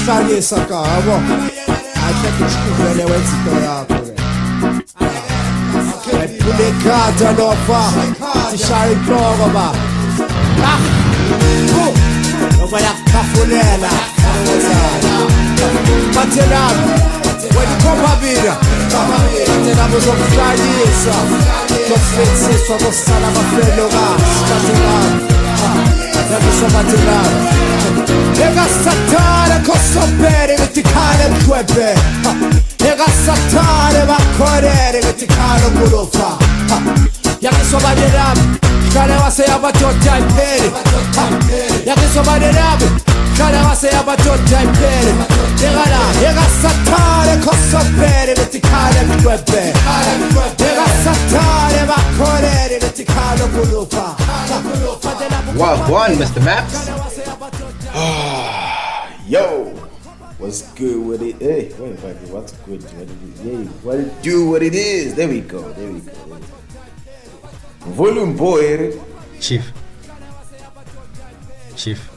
Kushayisa ka yabo. Ahle kushivele wenzito yakho ke. Kulekhatha lofa. Sishaya inhloko ba. Ngoba yakhafulela. Bathelami. When you come up here, then I was on Fridays. Just fixes for the son of a fellow guy. That is a material. They got Satan, cost of bed with the kind of Mdlwembe. They got Satan, about Corey with the kind of Mulofa. Yaki somebody rap. Kana wase abatota impere. Yaki somebody rap. Kana wase abatota impere. Yega Satare koso pere vetikale Mdlwembe. Yega Satare bakore vetikale Mulupa. Well, one, Mr. Maps. Yo, what's good with it? Hey, what's good? What it do? What it is? There we go. Volume boy. Chief,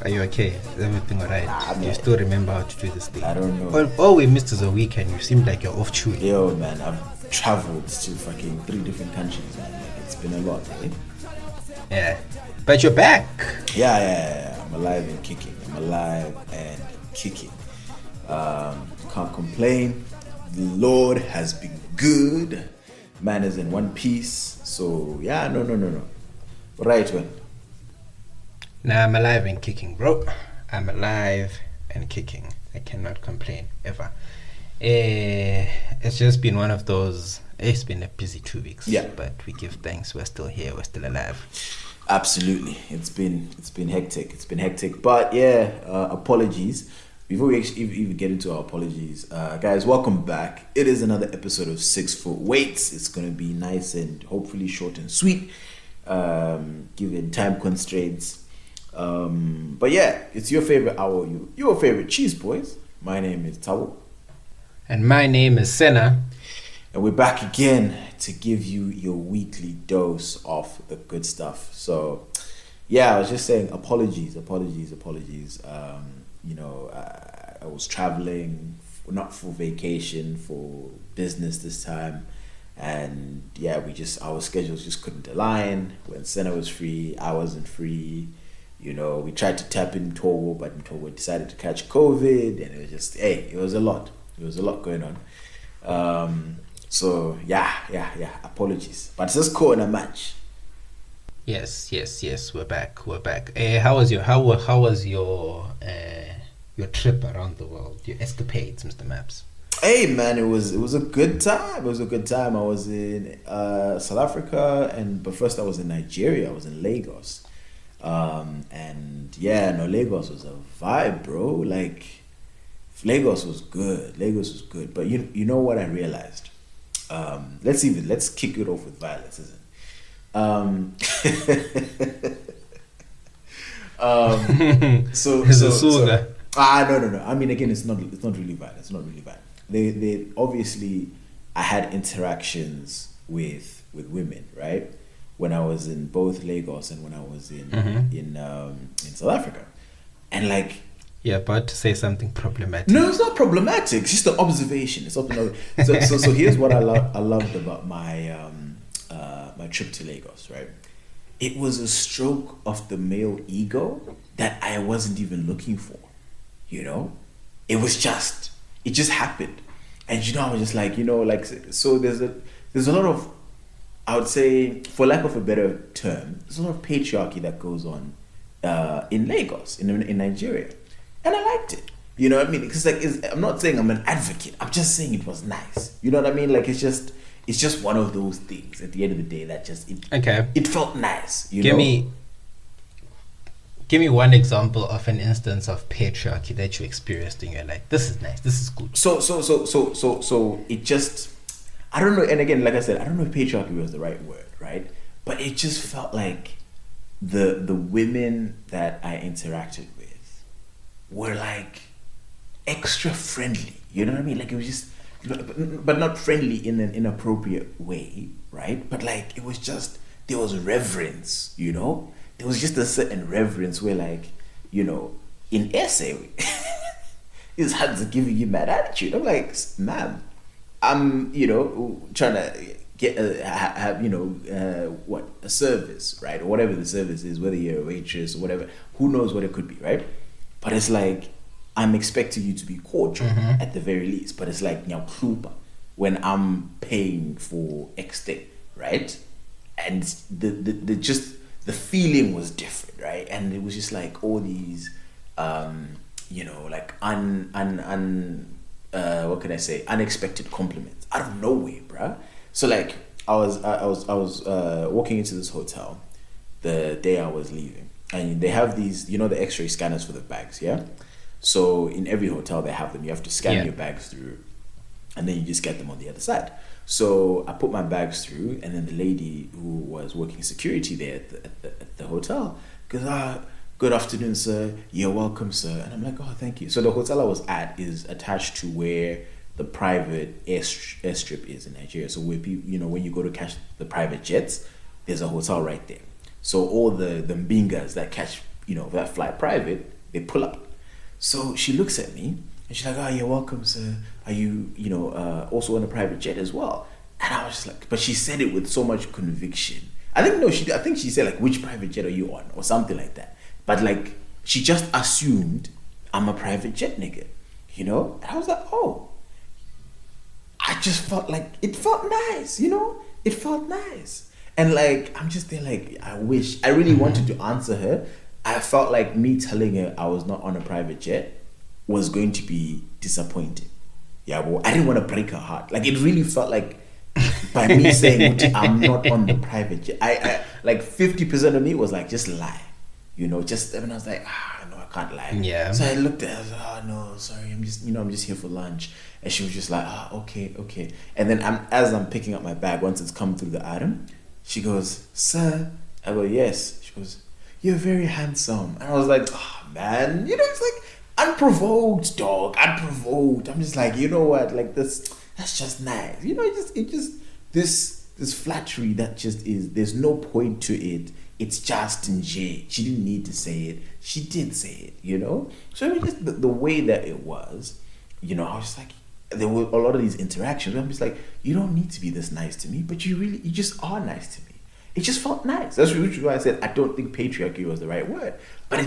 are you okay? Is everything alright? Do you still remember how to do this thing? I don't know. All we missed is a weekend. You seemed like you're off chewing. Yo, man, I've traveled to fucking 3 different countries, man. Like, it's been a lot, eh? Yeah, but you're back. Yeah. I'm alive and kicking. Can't complain. The Lord has been good. Man is in one piece. So, yeah, no. Right, man. Nah, I'm alive and kicking, bro. I'm alive and kicking. I cannot complain, ever. It's just been one of those... It's been a busy 2 weeks. Yeah. But we give thanks. We're still here. We're still alive. Absolutely. It's been hectic. But, yeah, apologies. Before we actually even get into our apologies, guys, welcome back. It is another episode of 6 Foot Weights. It's going to be nice and hopefully short and sweet, given time constraints. But yeah, it's your favorite hour, your favorite cheese boys. My name is Tabo. And my name is Senna. And we're back again to give you your weekly dose of the good stuff. So, yeah, I was just saying apologies. I was traveling, not for vacation, for business this time. And yeah, our schedules just couldn't align. When Senna was free, I wasn't free. You know, we tried to tap in Togo, but Togo decided to catch COVID, and it was just, it was a lot. There was a lot going on. So yeah, apologies. But it's just cool in a match. Yes, we're back. How was your trip around the world? Your escapades, Mr. Maps? Hey man, it was a good time. I was in South Africa, but first I was in Nigeria. I was in Lagos. And yeah, no, Lagos was a vibe, bro. Like, Lagos was good. But you know what I realized? Let's kick it off with violence, isn't it? No. I mean, again, it's not really violent. They obviously, I had interactions with women, right? When I was in both Lagos and when I was in South Africa, and like. You're about to say something problematic. No, it's not problematic. It's just an observation. It's something. So here's what I loved about my my trip to Lagos. Right, it was a stroke of the male ego that I wasn't even looking for. You know, it just happened, and I was just like, so there's a lot of, I would say, for lack of a better term, there's a lot of patriarchy that goes on in Lagos, in Nigeria. And I liked it. You know what I mean? Because I'm not saying I'm an advocate. I'm just saying it was nice. You know what I mean? Like, it's just one of those things at the end of the day that it felt nice. Give me one example of an instance of patriarchy that you experienced in your life. This is nice. This is good. So it just, I don't know. And again, like I said, I don't know if patriarchy was the right word, right? But it just felt like the women that I interacted with were like extra friendly, you know what I mean? Like, it was just, but not friendly in an inappropriate way, right? But like, it was just, there was reverence, there was just a certain reverence where, like, in SA, his hands are giving you mad attitude. I'm like, ma'am, I'm, trying to get a service, right? Or whatever the service is, whether you're a waitress or whatever, who knows what it could be, right? But it's like, I'm expecting you to be cordial at the very least. But it's like, when I'm paying for X thing, right? And the feeling was different, right? And it was just like all these, like what can I say? Unexpected compliments out of nowhere, bruh. So like I was walking into this hotel the day I was leaving, and they have these, the X-ray scanners for the bags, yeah. So in every hotel they have them. You have to scan your bags through, and then you just get them on the other side. So I put my bags through, and then the lady who was working security there at the hotel goes, good afternoon, sir. You're welcome, sir. And I'm like, oh, thank you. So the hotel I was at is attached to where the private airstrip is in Nigeria. So where people, when you go to catch the private jets, there's a hotel right there. So all the mbingas that catch, that fly private, they pull up. So she looks at me and she's like, oh, you're welcome, sir. Are you, also on a private jet as well? And I was just like, but she said it with so much conviction. I think she said like, which private jet are you on? Or something like that. But like, she just assumed I'm a private jet nigga, And I was like, oh. I just felt like, it felt nice, It felt nice. And like, I'm just there like, I really wanted to answer her. I felt like me telling her I was not on a private jet was going to be disappointing. Yeah, well, I didn't want to break her heart. Like, it really felt like by me saying I'm not on the private jet, I like 50% of me was like, just lie. And I was like, no, I can't lie. Yeah. So I looked at her, I was like, oh no, sorry, I'm just here for lunch. And she was just like, okay. And then as I'm picking up my bag, once it's come through the item, she goes, sir. I go, yes. She goes, you're very handsome. And I was like, oh man, it's like unprovoked, dog. Unprovoked. I'm just like, you know what? Like that's just nice. It just this flattery that just is, there's no point to it. It's just in J. She didn't need to say it. She did say it, So just the way that it was, I was just like, there were a lot of these interactions. I'm just like, you don't need to be this nice to me, but you just are nice to me. It just felt nice. That's why I said I don't think patriarchy was the right word, but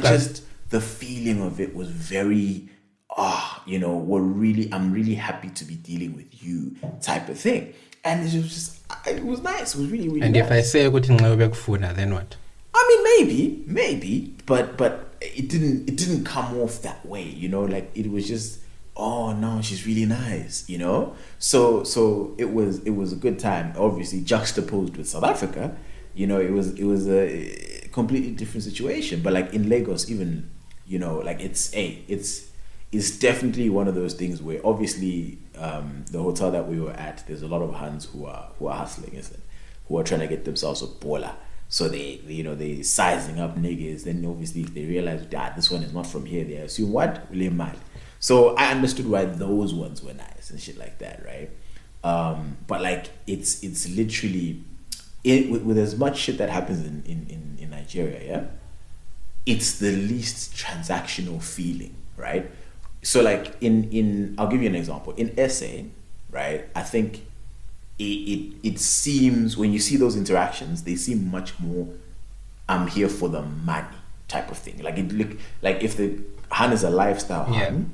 the feeling of it was very, I'm really happy to be dealing with you type of thing. And it was nice. It was really, really and nice. If I say Funa, then what? I mean, maybe, but it didn't come off that way, like it was just, oh no, she's really nice, So it was a good time, obviously juxtaposed with South Africa, it was a completely different situation. But like in Lagos, even, like it's definitely one of those things where obviously the hotel that we were at, there's a lot of hands who are hustling, isn't it? Who are trying to get themselves a baller. So they sizing up niggas. Then obviously if they realize that this one is not from here, they assume what? Really mad. So I understood why those ones were nice and shit like that, right? But like it's literally with as much shit that happens in Nigeria, yeah, it's the least transactional feeling, right? So like in I'll give you an example. In SA, right, I think it seems, when you see those interactions, they seem much more I'm here for the money type of thing. Like it look like if the Han is a lifestyle Han,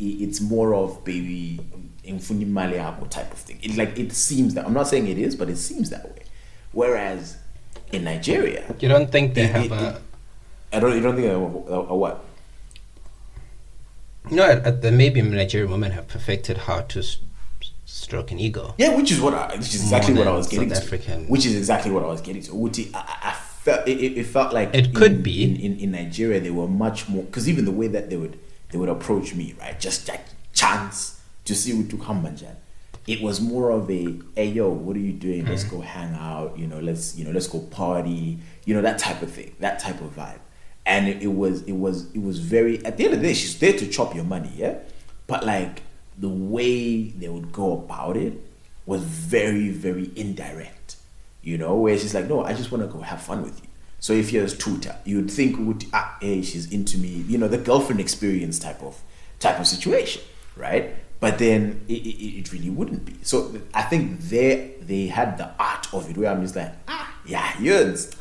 it's more of baby infuni mali yako type of thing. It seems that, I'm not saying it is, but it seems that way. Whereas in Nigeria, you don't think they have you don't think they have a what? Maybe Nigerian women have perfected how to stroke an ego. Yeah, which is exactly what I was getting South to. African. Which is exactly what I was getting to. I felt it felt like it could be in Nigeria they were much more, because even the way that they would approach me, right, just like chance to see what to come, manjan. It was more of a, hey yo, what are you doing? Let's go hang out. Let's go party. That type of thing, that type of vibe. And it was very, at the end of the day, she's there to chop your money, yeah. But like the way they would go about it was very, very indirect, where she's like, no, I just want to go have fun with you. So if you're a tutor, you'd think, hey, she's into me, the girlfriend experience type of type of situation, right? But then it really wouldn't be. So I think they had the art of it where I'm just like, yeah, Ewan's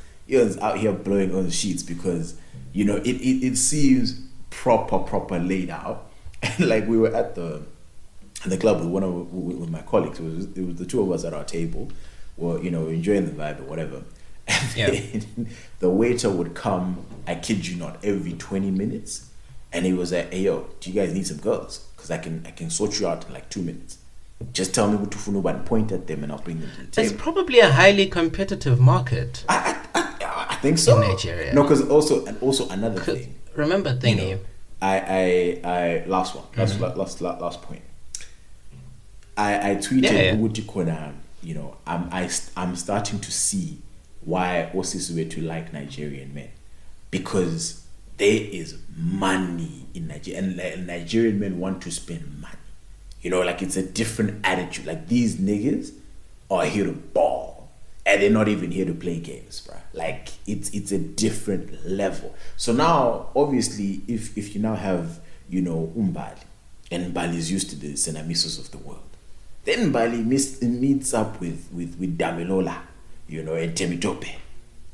out here blowing on the sheets because, you know, it seems proper laid out. And like we were at the club with my colleagues. It was the two of us at our table, or, you know, enjoying the vibe or whatever. And then the waiter would come, I kid you not, every 20 minutes, and he was like, hey yo, do you guys need some girls? Because I can sort you out in like 2 minutes. Just tell me what to funu and point at them and I'll bring them to the table. It's probably a highly competitive market. I think so. In Nigeria. No, because also another thing. Remember thingy. You know, I last point. I tweeted Uguti Kona, you know, I'm starting to see why Osisi to like Nigerian men, because there is money in Nigeria and Nigerian men want to spend money. You know, like it's a different attitude. Like these niggas are here to ball and they're not even here to play games, bro. Like it's a different level. So now, obviously, if you now have, you know, Mbali, and Mbali is used to the Senamisos of the world, then Mbali meets up with Damilola, you know, and Temitope.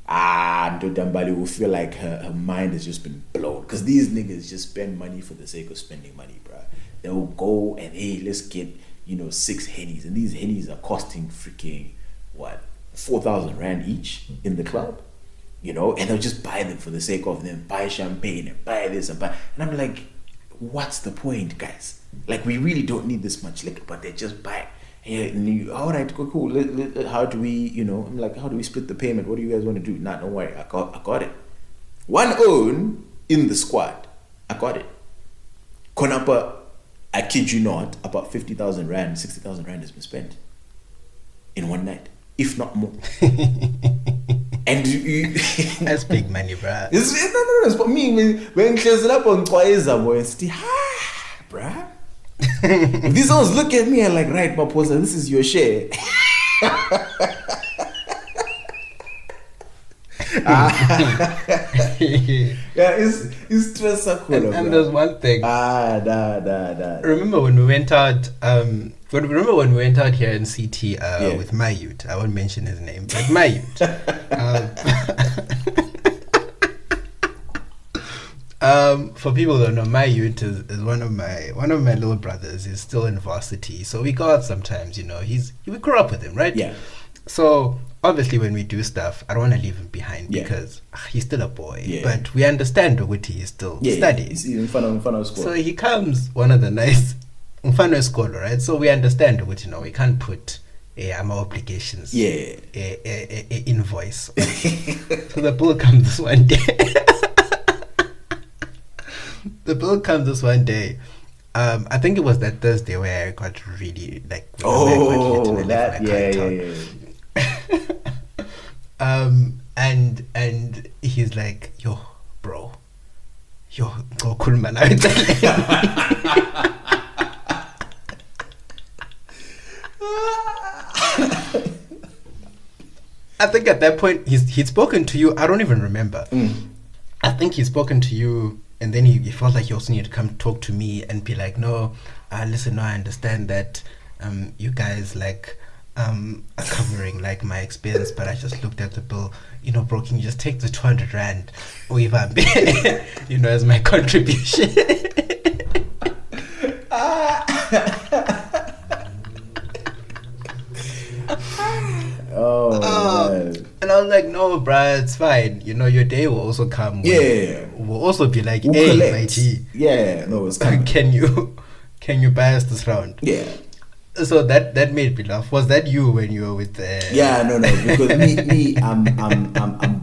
And Mbali will feel like her mind has just been blown, because these niggas just spend money for the sake of spending money, bro. They'll go and, hey, let's get, you know, 6 hennies, and these hennies are costing freaking what, 4,000 rand each in the club, you know, and they'll just buy them for the sake of them, buy champagne and buy this and buy, and I'm like, what's the point, guys? Like, we really don't need this much liquor, but they just buy it. And you, all right, cool. How do we, you know, I'm like, how do we split the payment? What do you guys want to do? Nah, don't worry, I got it. One own in the squad, I got it. Konapa, I kid you not, about 50,000 rand, 60,000 rand has been spent in one night, if not more. And that's big money, bruh. It's for me when close it up on Kwaiza boy, still bruh. These ones look at me and like, right, my poster, this is your share. Yeah, it's stressful. And there's one thing. Remember when we went out? Remember when we went out here in CT with my youth? I won't mention his name, but my youth. For people who don't know, my youth is one of my little brothers. He's still in varsity, so we go out sometimes. You know, we grew up with him, right? Yeah. So obviously, when we do stuff, I don't want to leave him behind because he's still a boy. Yeah. But we understand that he's still studying. He's in front of school. So he comes one of the nice in front of school, right? So we understand that we can't put our obligations. A invoice. So the bill comes this one day. The bill comes this one day. I think it was that Thursday where I got really like. And he's like, yo, bro, go cool man. I think at that point he'd spoken to you. I don't even remember. I think he'd spoken to you, and then he felt like he also needed to come talk to me and be like, no, listen, no, I understand that you guys like are covering like my expense, but I just looked at the bill, you know, bro, can you just take the 200 rand or even you know, as my contribution? And I was like, no, bruh, it's fine. You know, your day will also come. We'll also be like, hey, my G. Yeah, no, it's coming. Can you buy us this round? Yeah. So that made me laugh. Was that you when you were with Yeah, no, because me, I'm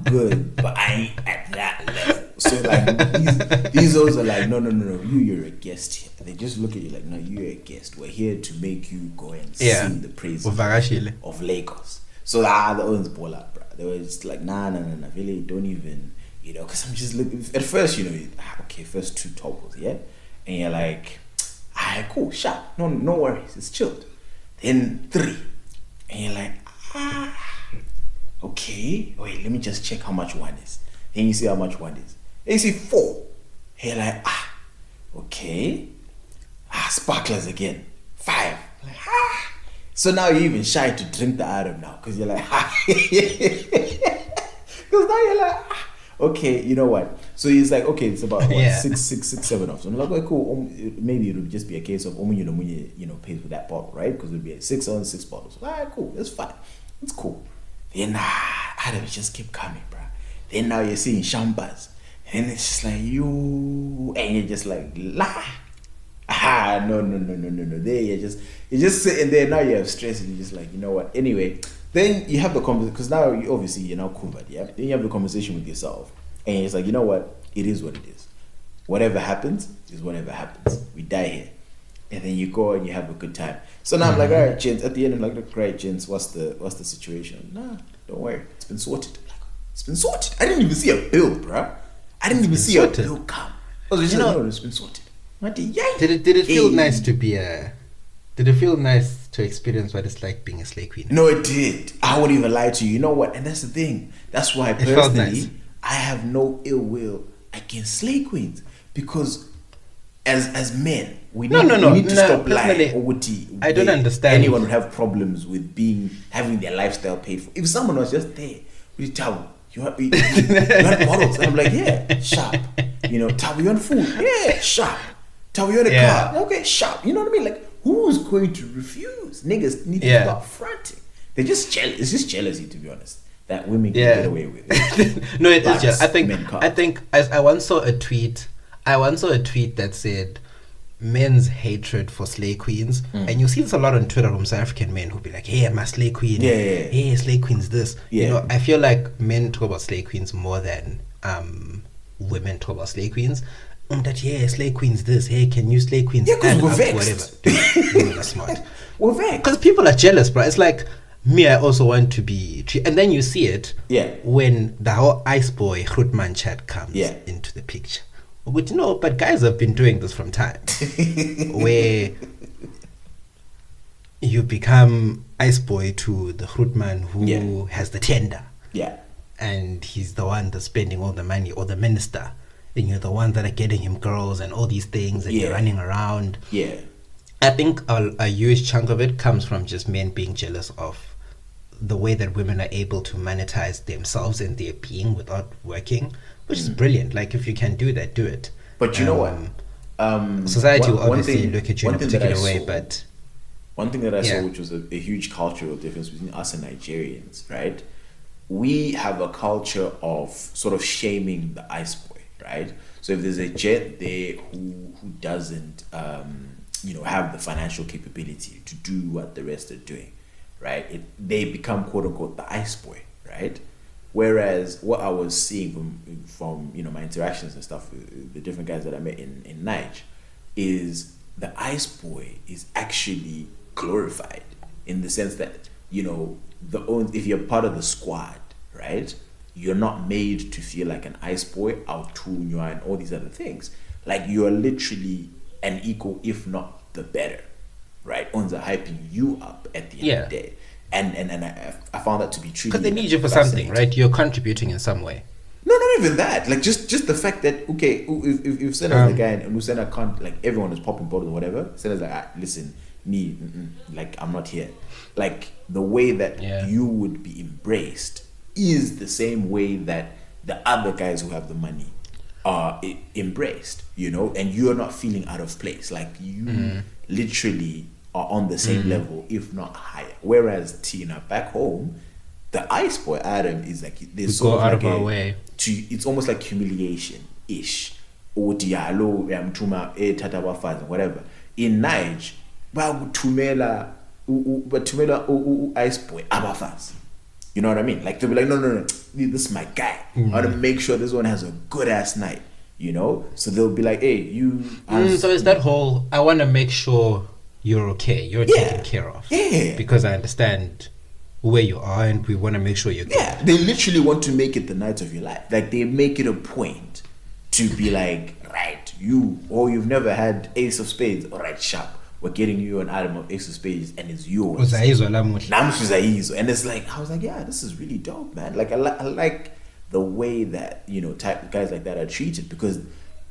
good, but I ain't at that level. So like these others are like, no, you're a guest here. They just look at you like, no, you're a guest. We're here to make you go and sing the praises of Lagos. So the others ball up, bro. They were just like, nah, really don't even, you know, because I'm just looking. At first, you know, okay, first 2 toggles, yeah, and you're like, alright, cool, sharp, no worries, it's chilled. Then 3, and you're like, okay, wait, let me just check how much 1 is. Then you see how much 1 is. Then you see 4, and you're like, okay, sparklers again. 5. Like, So now you're even shy to drink the item now because you're like, because now you're like, okay, you know what? So he's like, okay, it's about what, 6, 7 off. So I'm like, okay, cool. Maybe it'll just be a case of pays for that bottle, right? Because it'll be a 6 on 6 bottles. All right, cool. That's fine. It's cool. Then items just keep coming, bro. Then now you're seeing shambas, and it's just like you, and you're just like no. There you're just sitting there. Now you have stress, and you're just like, you know what? Anyway, then you have the conversation because now you're now covered, yeah. Then you have the conversation with yourself, and it's like, you know what? It is what it is. Whatever happens is whatever happens. We die here, and then you go and you have a good time. So now I'm like, all right, gents. At the end, I'm like, great, gents. What's the situation? Nah, don't worry. It's been sorted. It's been sorted. I didn't even see a bill, bruh. I didn't even see a bill come. I was just like, no, it's been sorted. Did it feel nice to be Did it feel nice to experience what it's like being a slay queen? No, it did. I wouldn't even lie to you. You know what? And that's the thing. That's why personally, I have no ill will against slay queens because as men, we need to stop lying. I don't understand. Anyone would have problems with having their lifestyle paid for. If someone was just there, we tell you want bottles, and I'm like, yeah, sharp. Tell you want food, yeah, sharp. Tell you want a car, okay, sharp. You know what I mean? Like, who's going to refuse? Niggas need to stop fronting. They're just jealous. It's just jealousy, to be honest, that women can get away with it. No, it is just. I think I once saw a tweet. That said, men's hatred for slay queens, and you see this a lot on Twitter from South African men who'll be like, "Hey, I'm a slay queen. Hey, slay queen's this." I feel like men talk about slay queens more than women talk about slay queens. That slay queens this. Hey, can you slay queens? Yeah, because we're vexed. Whatever. Women are smart. We're vexed because people are jealous, bro. It's like me. I also want to be, and then you see it. When the whole ice boy Grootman chat comes into the picture. But guys have been doing this from time where you become ice boy to the Grootman who has the tender. And he's the one that's spending all the money, or the minister. And you're the one that are getting him girls and all these things, and you're running around. I think a huge chunk of it comes from just men being jealous of the way that women are able to monetize themselves and their being without working, which is brilliant. Like, if you can do that, do it. But you know what? Society will obviously look at you in a particular way, but one thing that I saw, which was a huge cultural difference between us and Nigerians, right? We have a culture of sort of shaming the ice boy, right? So if there's a gent there who doesn't have the financial capability to do what the rest are doing, right? They become quote unquote the ice boy, right? Whereas what I was seeing from my interactions and stuff with the different guys that I met in Niger is the ice boy is actually glorified in the sense that if you're part of the squad, right, you're not made to feel like an ice boy, Autunywa, and all these other things. Like, you're literally an equal, if not the better, right? Onza hyping you up at the end of the day. And I found that to be true. Because they need you for something, right? You're contributing in some way. No, not even that. Like, just the fact that, okay, if Senna's the guy and Senna can't, like, everyone is popping bottles or whatever, Senna's like, listen, like, I'm not here. Like, the way that you would be embraced is the same way that the other guys who have the money are embraced, and you're not feeling out of place. Like, you literally are on the same level, if not higher. Whereas Tina back home, the ice boy Adam is like, there's so out of our way. It's almost like humiliation-ish. Or whatever. In Niger, tumela ice boy abafaz. You know what I mean? Like, they'll be like, no, this is my guy. I want to make sure this one has a good ass night. So they'll be like, hey, you. So it's that whole, I want to make sure you're okay, you're taken care of. Because I understand where you are, and we want to make sure you're good. They literally want to make it the night of your life. Like, they make it a point to be like, right, you've never had ace of spades. All right, sharp. We're getting you an item of ace of spades, and it's yours. And it's like, I was like, yeah, this is really dope, man. Like, I like the way that, type guys like that are treated, because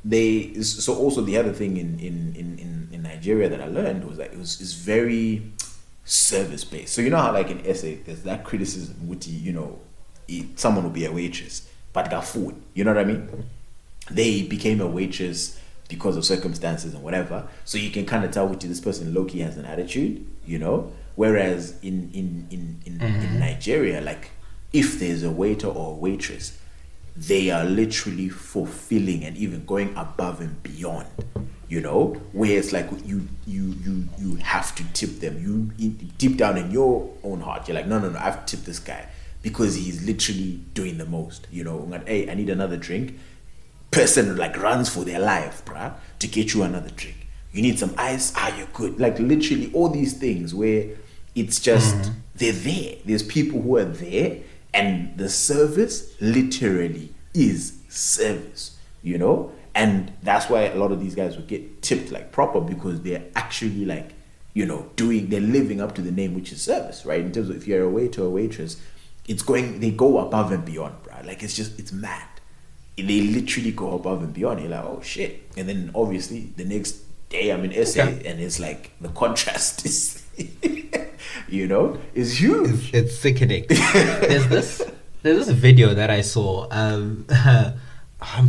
so also the other thing in Nigeria that I learned was that it's very service based. So you know how like in SA there's that criticism with someone will be a waitress but got food. You know what I mean? They became a waitress because of circumstances and whatever. So you can kind of tell this person low key has an attitude, Whereas in Nigeria, like if there's a waiter or a waitress, they are literally fulfilling and even going above and beyond, where it's like you have to tip them. You deep down in your own heart, you're like, no, I have to tip this guy because he's literally doing the most. Like, hey, I need another drink. Person like runs for their life, bruh, to get you another drink. You need some ice? You're good. Like literally all these things where it's just they're there. There's people who are there, and the service literally is service, and that's why a lot of these guys will get tipped like proper, because they're actually like, they're living up to the name, which is service, right? In terms of if you're a waiter or waitress, they go above and beyond, bruh. Like it's mad. They literally go above and beyond. You're like, oh shit. And then obviously the next day I'm in SA, and it's like the contrast is is huge. It's sickening. There's this video that I saw. I'm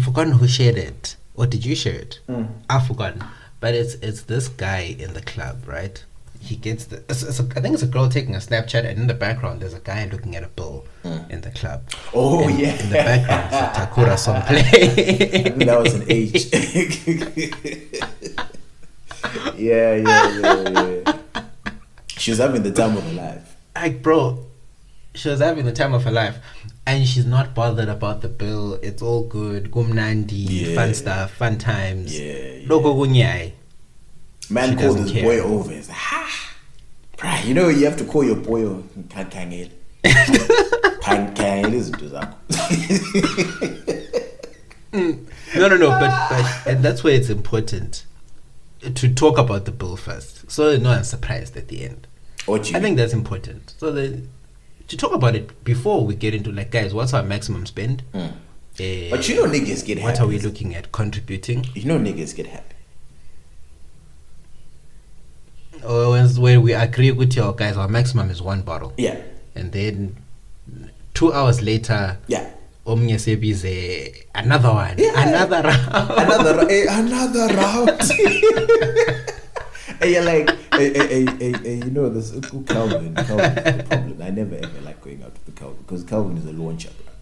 forgotten who shared it, or did you share it? I've forgotten. But it's this guy in the club, right? He gets I think it's a girl taking a Snapchat, and in the background there's a guy looking at a bill in the club. Oh, and yeah. In the background there's a Takura song playing. I think that was an H. Yeah. She was having the time of her life. Like, bro, she was having the time of her life, and she's not bothered about the bill. It's all good. Gumnandi, fun stuff, fun times. Logo gunyai. Man called his boy over. He's like, bruh, you have to call your boy over. Kangel. Kangel isn't No, but and that's where it's important to talk about the bill first, so no one's surprised at the end. I think that's important. So to talk about it before we get into like, guys, what's our maximum spend? But niggas get happy. What are we looking at contributing? Niggas get happy. When we agree with your guys, our maximum is 1 bottle. Yeah. And then 2 hours later, Omnia Sebi's another one. Yeah. Another round. Another round. And you're like, this Calvin is the problem. I never ever like going out with the Calvin, because Calvin is a launcher, bro.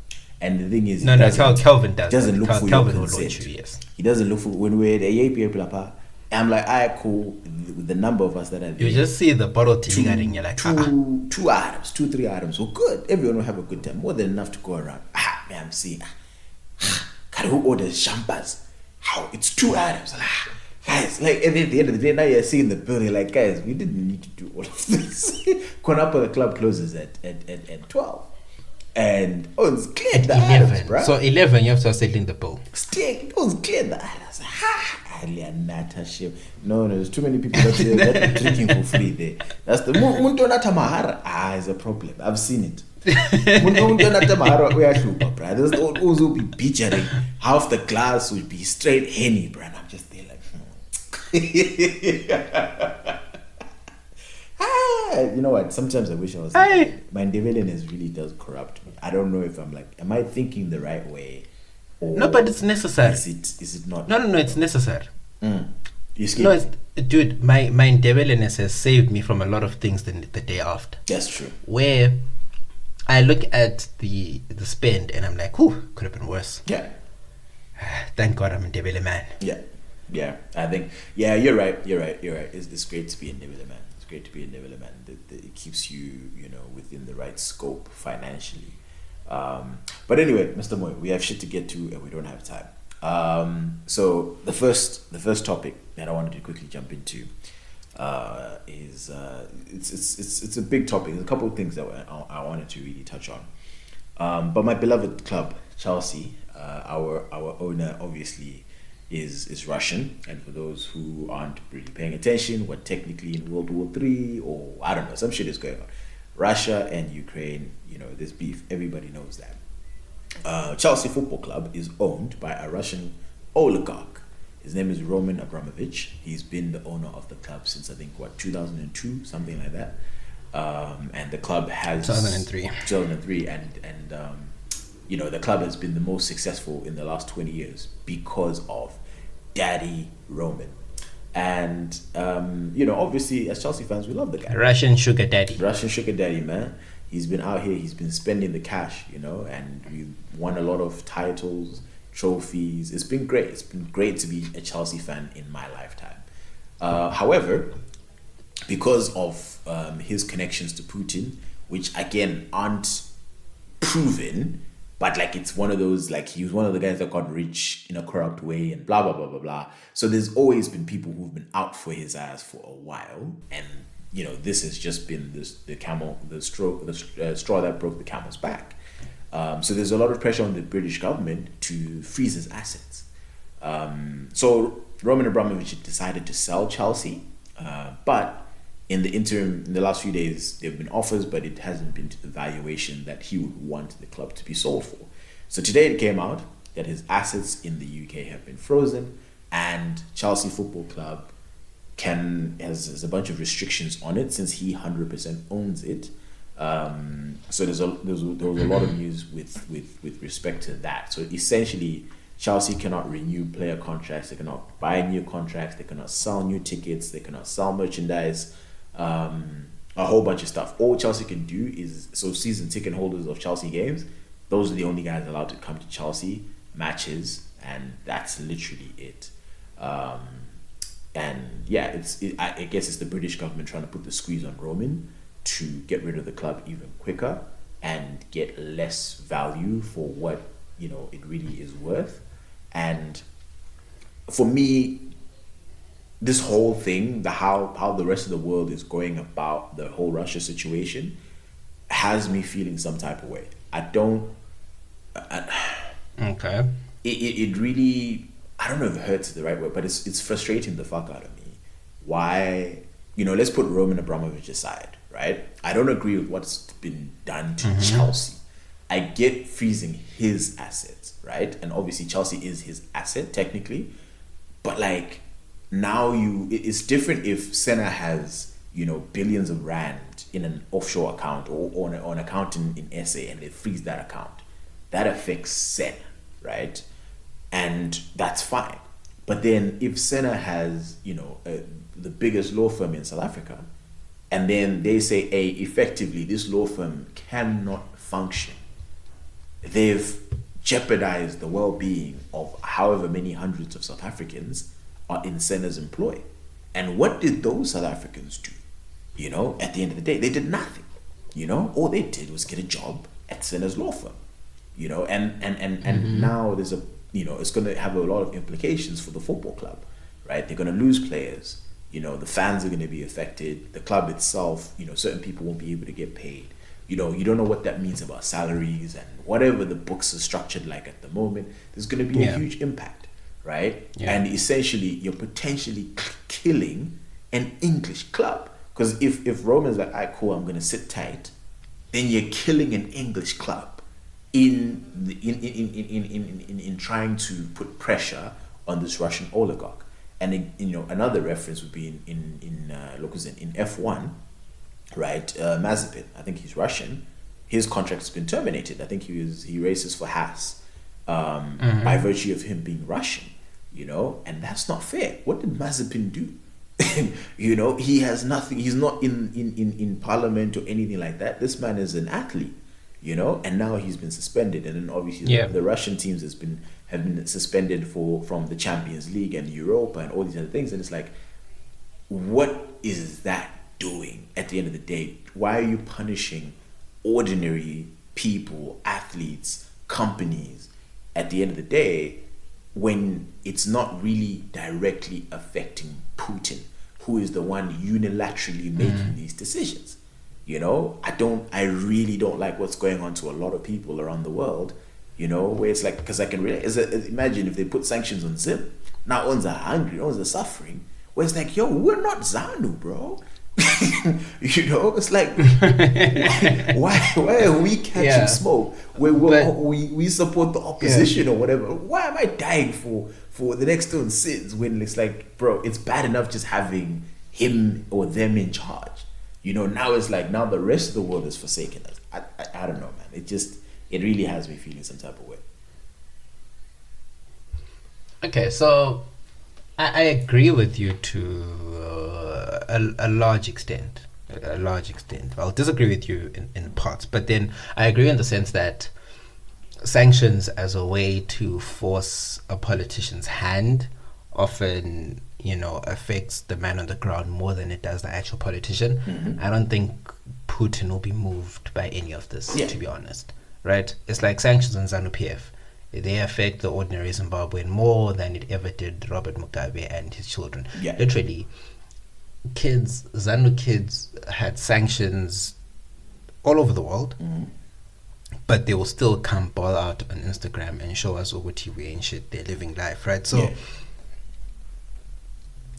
And the thing is, that's how Calvin does. Doesn't look for Calvin your will consent. launch you, yes. He doesn't look for, when we're at a I'm like, alright, cool. With the number of us that are there, you just see the bottle ticking and you're like, two items, 3 items. Well, good. Everyone will have a good time. More than enough to go around. Man, I'm seeing. Who orders champers? How? It's 2 items. Guys, like, and then at the end of the day, now you're seeing the building, like, guys, we didn't need to do all of this. Konapa, the club closes at 12. And, it's clear at the 11. items, bro. So 11, you have to start settling the bill. It's clear the items. No, there's too many people that are drinking for free there. That's the Muntu Nata Mahara. Is a problem. I've seen it. Muntu Nata Mahara, we are super, bro. There's also be beachering. Half the glass would be straight Henny, bro. And I'm just there like, you know what? Sometimes I wish I was. My Mdlwembe really does corrupt me. I don't know if I'm like, am I thinking the right way? No, but it's necessary. Is it not? No, it's necessary. You scared? No, dude, my Mdlwembe has saved me from a lot of things the day after. That's true. Where I look at the spend and I'm like, could have been worse. Yeah. Thank God I'm a Mdlwembe man. Yeah. I think, you're right. It's great to be a Mdlwembe man. It's great to be a Mdlwembe man. It keeps you, within the right scope financially. But anyway, Mr. Moy, we have shit to get to and we don't have time. So the first topic that I wanted to quickly jump into is it's a big topic. There's a couple of things that I wanted to really touch on. But my beloved club, Chelsea, our owner obviously is Russian, and for those who aren't really paying attention, we're technically in World War III, or I don't know, some shit is going on. Russia and Ukraine, there's beef. Everybody knows that. Chelsea Football Club is owned by a Russian oligarch, His name is Roman Abramovich. He's been the owner of the club since I think 2002, something like that. And the club has 2003, and the club has been the most successful in the last 20 years because of Daddy Roman. And obviously as Chelsea fans, we love the guy. Russian sugar daddy, man. He's been out here, he's been spending the cash, and we've won a lot of titles, trophies. It's been great. It's been great to be a Chelsea fan in my lifetime. However, because of his connections to Putin, which again aren't proven, but like it's one of those, like he was one of the guys that got rich in a corrupt way and blah blah blah blah blah. So there's always been people who've been out for his ass for a while, and this has just been the straw that broke the camel's back. So there's a lot of pressure on the British government to freeze his assets. So Roman Abramovich decided to sell Chelsea, but in the interim, in the last few days, there have been offers, but it hasn't been to the valuation that he would want the club to be sold for. So today it came out that his assets in the UK have been frozen, and Chelsea Football Club has a bunch of restrictions on it since he 100% owns it. So there was a lot of news with respect to that. So essentially, Chelsea cannot renew player contracts, they cannot buy new contracts, they cannot sell new tickets, they cannot sell merchandise, a whole bunch of stuff. All Chelsea can do is, so season ticket holders of Chelsea games, those are the only guys allowed to come to Chelsea matches, and that's literally it. And yeah, I guess it's the British government trying to put the squeeze on Roman to get rid of the club even quicker and get less value for what it really is worth. And for me, this whole thing, how the rest of the world is going about the whole Russia situation, has me feeling some type of way. Okay. It really, I don't know if hurts is the right word, but it's frustrating the fuck out of me. Why, let's put Roman Abramovich aside, right? I don't agree with what's been done to Chelsea. I get freezing his assets, right? And obviously Chelsea is his asset technically, but like now it's different if Senna has, billions of rand in an offshore account or on an account in SA, and they freeze that account. That affects Senna, right? And that's fine. But then if Senna has, the biggest law firm in South Africa, and then they say, hey, effectively, this law firm cannot function, they've jeopardized the well-being of however many hundreds of South Africans are in Senna's employ. And what did those South Africans do? At the end of the day, they did nothing. All they did was get a job at Senna's law firm. And now there's it's going to have a lot of implications for the football club, right? They're going to lose players. The fans are going to be affected. The club itself, certain people won't be able to get paid. You don't know what that means about salaries and whatever the books are structured like at the moment. There's going to be a huge impact, right? Yeah. And essentially, you're potentially killing an English club. Because if Roman's like, all right, cool, I'm going to sit tight, then you're killing an English club in trying to put pressure on this Russian oligarch. And another reference would be in F1, right? Mazepin, I think he's Russian. His contract has been terminated. I think he races for Haas by virtue of him being Russian, and that's not fair. What did Mazepin do? He has nothing. He's not in parliament or anything like that. This man is an athlete, and now he's been suspended. And then obviously the Russian teams have been suspended from the Champions League and Europa and all these other things. And it's like, what is that doing at the end of the day? Why are you punishing ordinary people, athletes, companies at the end of the day when it's not really directly affecting Putin, who is the one unilaterally making these decisions? I really don't like what's going on to a lot of people around the world, where it's like, because I can imagine if they put sanctions on Zim, now ones are hungry, ones are suffering, where it's like, yo, we're not ZANU, bro. You know, it's like, why are we catching smoke when we support the opposition or whatever? Why am I dying for the next two sins when it's like, bro, it's bad enough just having him or them in charge. You know, now it's like, now the rest of the world is forsaken us. I don't know, man. It really has me feeling some type of way. Okay, so I agree with you to a large extent. I'll disagree with you in parts, but then I agree in the sense that sanctions as a way to force a politician's hand often, affects the man on the ground more than it does the actual politician. I don't think Putin will be moved by any of this, to be honest. Right? It's like sanctions on ZANU-PF. They affect the ordinary Zimbabwean more than it ever did Robert Mugabe and his children. Literally, ZANU kids had sanctions all over the world, but they will still come ball out on Instagram and show us over TV and shit. They're living life, right? So,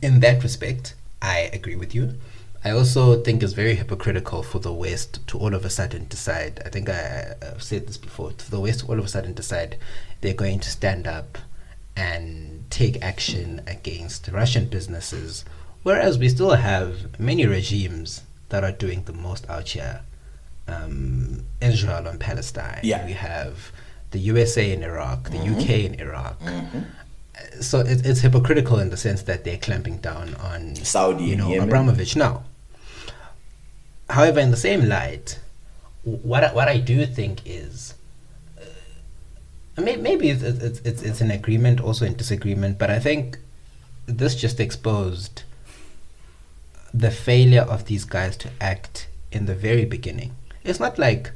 in that respect, I agree with you. I also think it's very hypocritical for the West to all of a sudden decide, I think I've said this before, for the West to all of a sudden decide they're going to stand up and take action against Russian businesses, whereas we still have many regimes that are doing the most out here. Israel and Palestine. We have the USA in Iraq, the UK in Iraq. So it's hypocritical in the sense that they're clamping down on Saudi, Abramovich now. However, in the same light, what I do think is maybe it's an agreement, also in disagreement, but I think this just exposed the failure of these guys to act in the very beginning. It's not like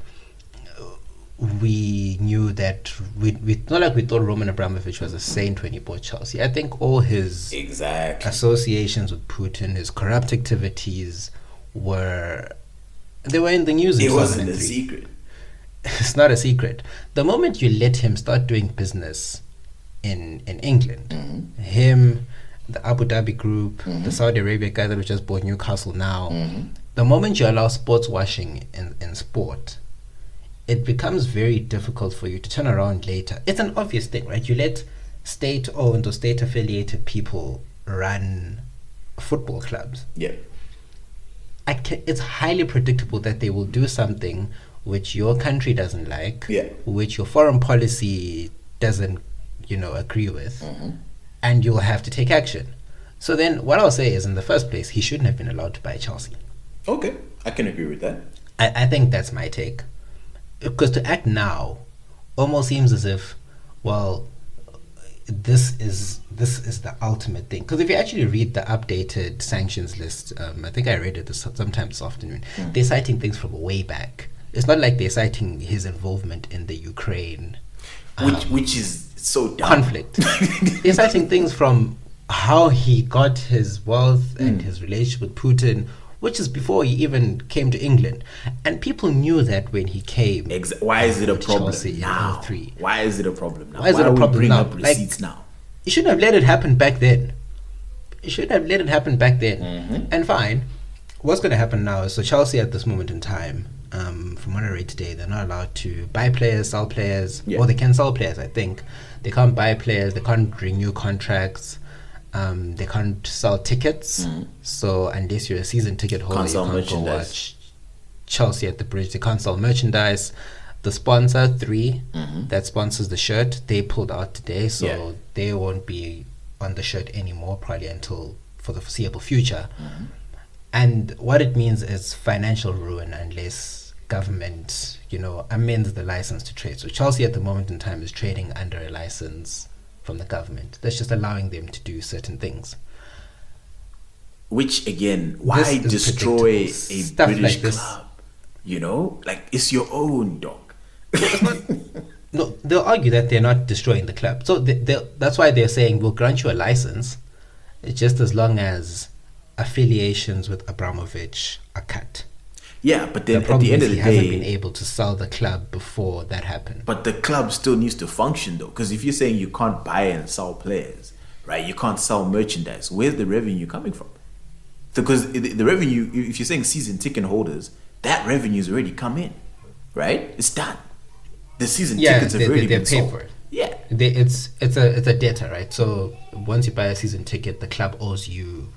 we knew that we not like we thought Roman Abramovich was a saint when he bought Chelsea. I think all his associations with Putin, his corrupt activities were in the news. It wasn't a secret. It's not a secret. The moment you let him start doing business in England, him, the Abu Dhabi group, the Saudi Arabia guy that just bought Newcastle now, the moment you allow sports washing in sport, it becomes very difficult for you to turn around later. It's an obvious thing, right? You let state-owned or state-affiliated people run football clubs. It's highly predictable that they will do something which your country doesn't like, which your foreign policy doesn't, agree with, and you'll have to take action. So then what I'll say is, in the first place, he shouldn't have been allowed to buy Chelsea. Okay, I can agree with that. I think that's my take. Because to act now almost seems as if, well, this is the ultimate thing. Because if you actually read the updated sanctions list, I think I read it sometime this afternoon, they're citing things from way back. It's not like they're citing his involvement in the Ukraine which is so dumb. Conflict. They're citing things from how he got his wealth and his relationship with Putin, which is before he even came to England. And people knew that when he came. Why is it a problem now? Why is it a problem now? Why is it a problem bring now? Up receipts now? You shouldn't have let it happen back then. And fine. What's going to happen now is, so Chelsea at this moment in time, from what I read today, they're not allowed to buy players, sell players, or they can sell players, I think. They can't buy players, they can't renew contracts, they can't sell tickets. So unless you're a season ticket holder, you can't go watch Chelsea at the Bridge. They can't sell merchandise. The sponsor, 3, that sponsors the shirt, they pulled out today, so they won't be on the shirt anymore, probably until for the foreseeable future. And what it means is financial ruin unless government, amends the license to trade. So Chelsea at the moment in time is trading under a license from the government. That's just allowing them to do certain things. Which again, why destroy a British like club? Like it's your own dog. No, they'll argue that they're not destroying the club. So that's why they're saying we'll grant you a license, just as long as affiliations with Abramovich are cut. Yeah, but then at the end of the day, he hasn't been able to sell the club before that happened. But the club still needs to function though, because if you're saying you can't buy and sell players, right? You can't sell merchandise. Where's the revenue coming from? Because the revenue, if you're saying season ticket holders, that revenue's already come in, right? It's done. The season tickets have already been paid sold. for it. Yeah. It's a debtor, right? So once you buy a season ticket, the club owes you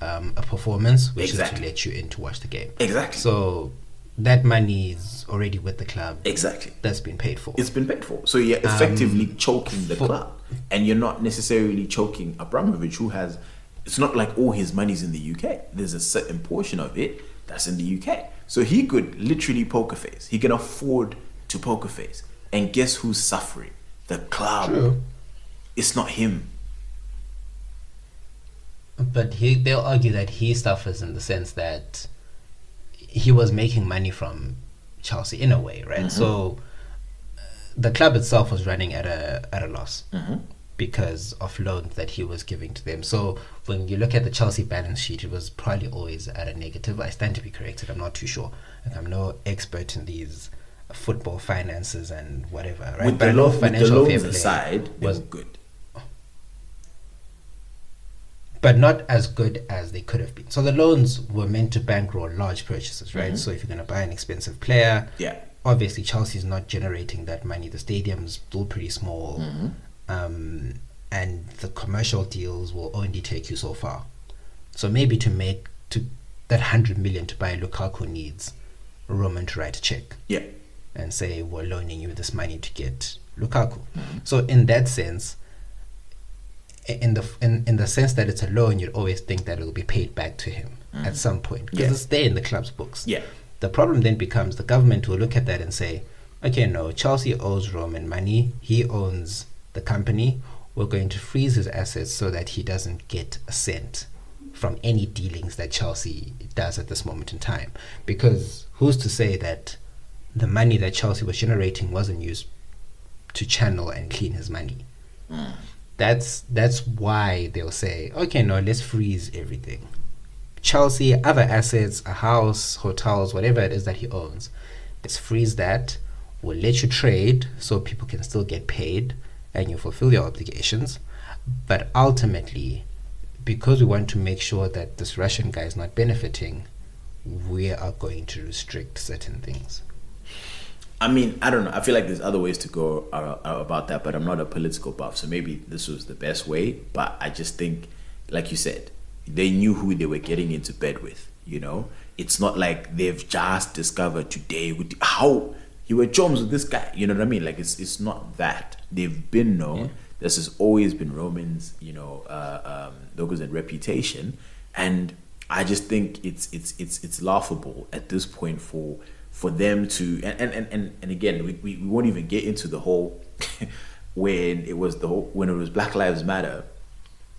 a performance, which is to let you in to watch the game. Exactly. So that money is already with the club. Exactly. That's been paid for. It's been paid for. So you're effectively choking the club. And you're not necessarily choking Abramovich, who has... It's not like all his money's in the UK. There's a certain portion of it that's in the UK. So he could literally poker face. He can afford to poker face. And guess who's suffering? The club. True. It's not him. But they'll argue that he suffers in the sense that he was making money from Chelsea in a way, right? So the club itself was running at a loss because of loans that he was giving to them. So when you look at the Chelsea balance sheet, it was probably always at a negative. I stand to be corrected. I'm not too sure. Like, I'm no expert in these football finances and whatever, right? With but the, loans loans aside, was good. But not as good as they could have been. So the loans were meant to bankroll large purchases, right? So if you're going to buy an expensive player, obviously Chelsea's not generating that money. The stadium's still pretty small, and the commercial deals will only take you so far. So maybe to that 100 million to buy Lukaku needs Roman to write a check, and say we're loaning you this money to get Lukaku. So in that sense, in the sense that it's a loan, you'd always think that it'll be paid back to him at some point, because it's there in the club's books. The problem then becomes the government will look at that and say, okay, no, Chelsea owes Roman money, he owns the company, we're going to freeze his assets so that he doesn't get a cent from any dealings that Chelsea does at this moment in time. Because who's to say that the money that Chelsea was generating wasn't used to channel and clean his money? That's why they'll say, okay, no, let's freeze everything. Chelsea, other assets, a house, hotels, whatever it is that he owns, let's freeze that. We'll let you trade so people can still get paid and you fulfill your obligations. But ultimately, because we want to make sure that this Russian guy is not benefiting, we are going to restrict certain things. I mean, I don't know. I feel like there's other ways to go about that, but I'm not a political buff, so maybe this was the best way. But I just think, like you said, they knew who they were getting into bed with, you know? It's not like they've just discovered today how you were chums with this guy, you know what I mean? Like, it's not that. They've been known. This has always been Roman's, you know, logos and reputation. And I just think it's laughable at this point for them to and again we won't even get into the whole when it was Black Lives Matter.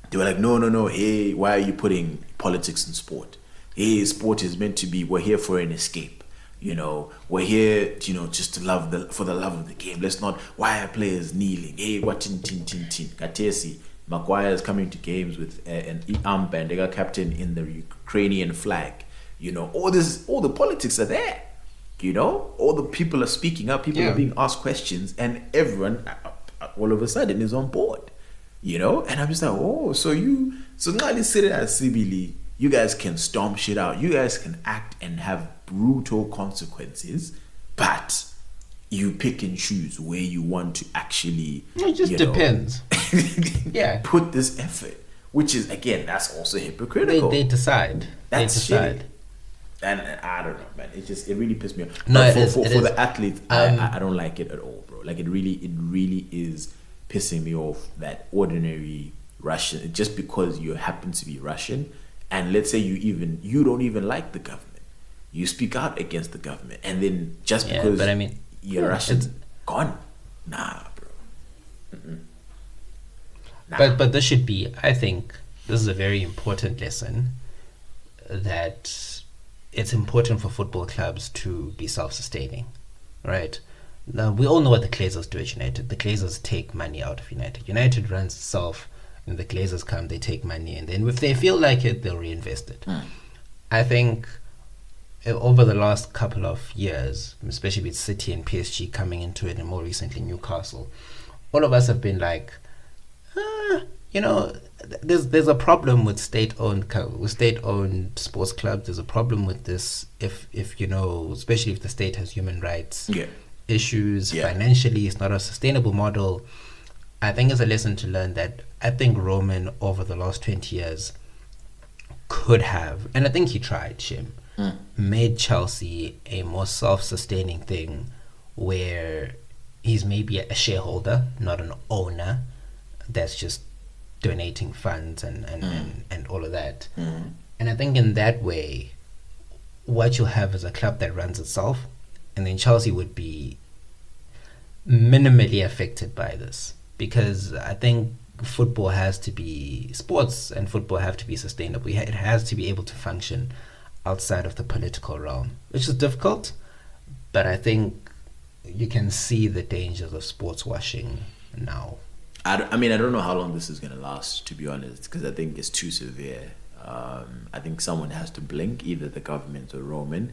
They were like, no, hey, why are you putting politics in sport? Hey, sport is meant to be, we're here for an escape, you know, we're here, you know, just to for the love of the game. Let's not, why are players kneeling? Hey, what tin Katesi Maguire is coming to games with an armband, they got captain in the Ukrainian flag, you know, all the politics are there. You know, all the people are speaking up, people are being asked questions, and everyone all of a sudden is on board, you know? And I'm just like, oh, so now let's sit at Sibili, you guys can stomp shit out, you guys can act and have brutal consequences, but you pick and choose where you want to actually, it just depends. Put this effort, which is, again, that's also hypocritical. They decide. That's they decide. Shitty. And I don't know, man. It really pissed me off. No, for the athletes, I don't like it at all, bro. Like, it really is pissing me off that ordinary Russian, just because you happen to be Russian, and let's say you don't even like the government, you speak out against the government, and then just because you're Russian, gone. Nah, bro. Nah. But this should be, I think, this is a very important lesson that it's important for football clubs to be self-sustaining, right? Now, we all know what the Glazers do at United. The Glazers take money out of United. United runs itself, and the Glazers come, they take money, and then if they feel like it, they'll reinvest it. I think over the last couple of years, especially with City and PSG coming into it, and more recently Newcastle, all of us have been like, you know, there's a problem with state-owned sports clubs. There's a problem with this if you know, especially if the state has human rights issues. Financially, it's not a sustainable model. I think it's a lesson to learn that I think Roman over the last 20 years could have, and I think he tried, Shim, made Chelsea a more self-sustaining thing where he's maybe a shareholder, not an owner that's just donating funds and all of that. And I think in that way, what you'll have is a club that runs itself, and then Chelsea would be minimally affected by this, because I think football has to be sports, and football have to be sustainable. It has to be able to function outside of the political realm, which is difficult, but I think you can see the dangers of sports washing now. I mean, I don't know how long this is going to last, to be honest, because I think it's too severe. I think someone has to blink, either the government or Roman.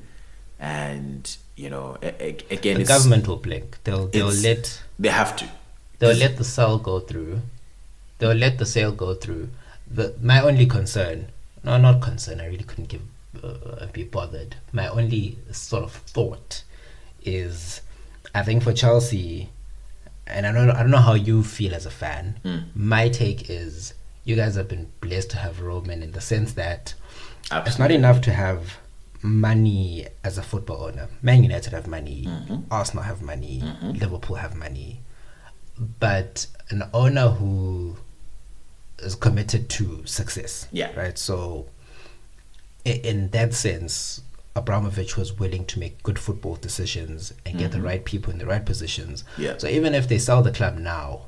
And, you know, again, the government will blink. They have to. They'll let the sale go through. My only concern, no, not concern, I really couldn't be bothered. My only sort of thought is, I think for Chelsea, and I don't know how you feel as a fan. My take is, you guys have been blessed to have Roman, in the sense that it's not enough to have money as a football owner. Man United have money, Arsenal have money, Liverpool have money, but an owner who is committed to success. Right. So in that sense, Abramovich was willing to make good football decisions and get the right people in the right positions. So even if they sell the club now,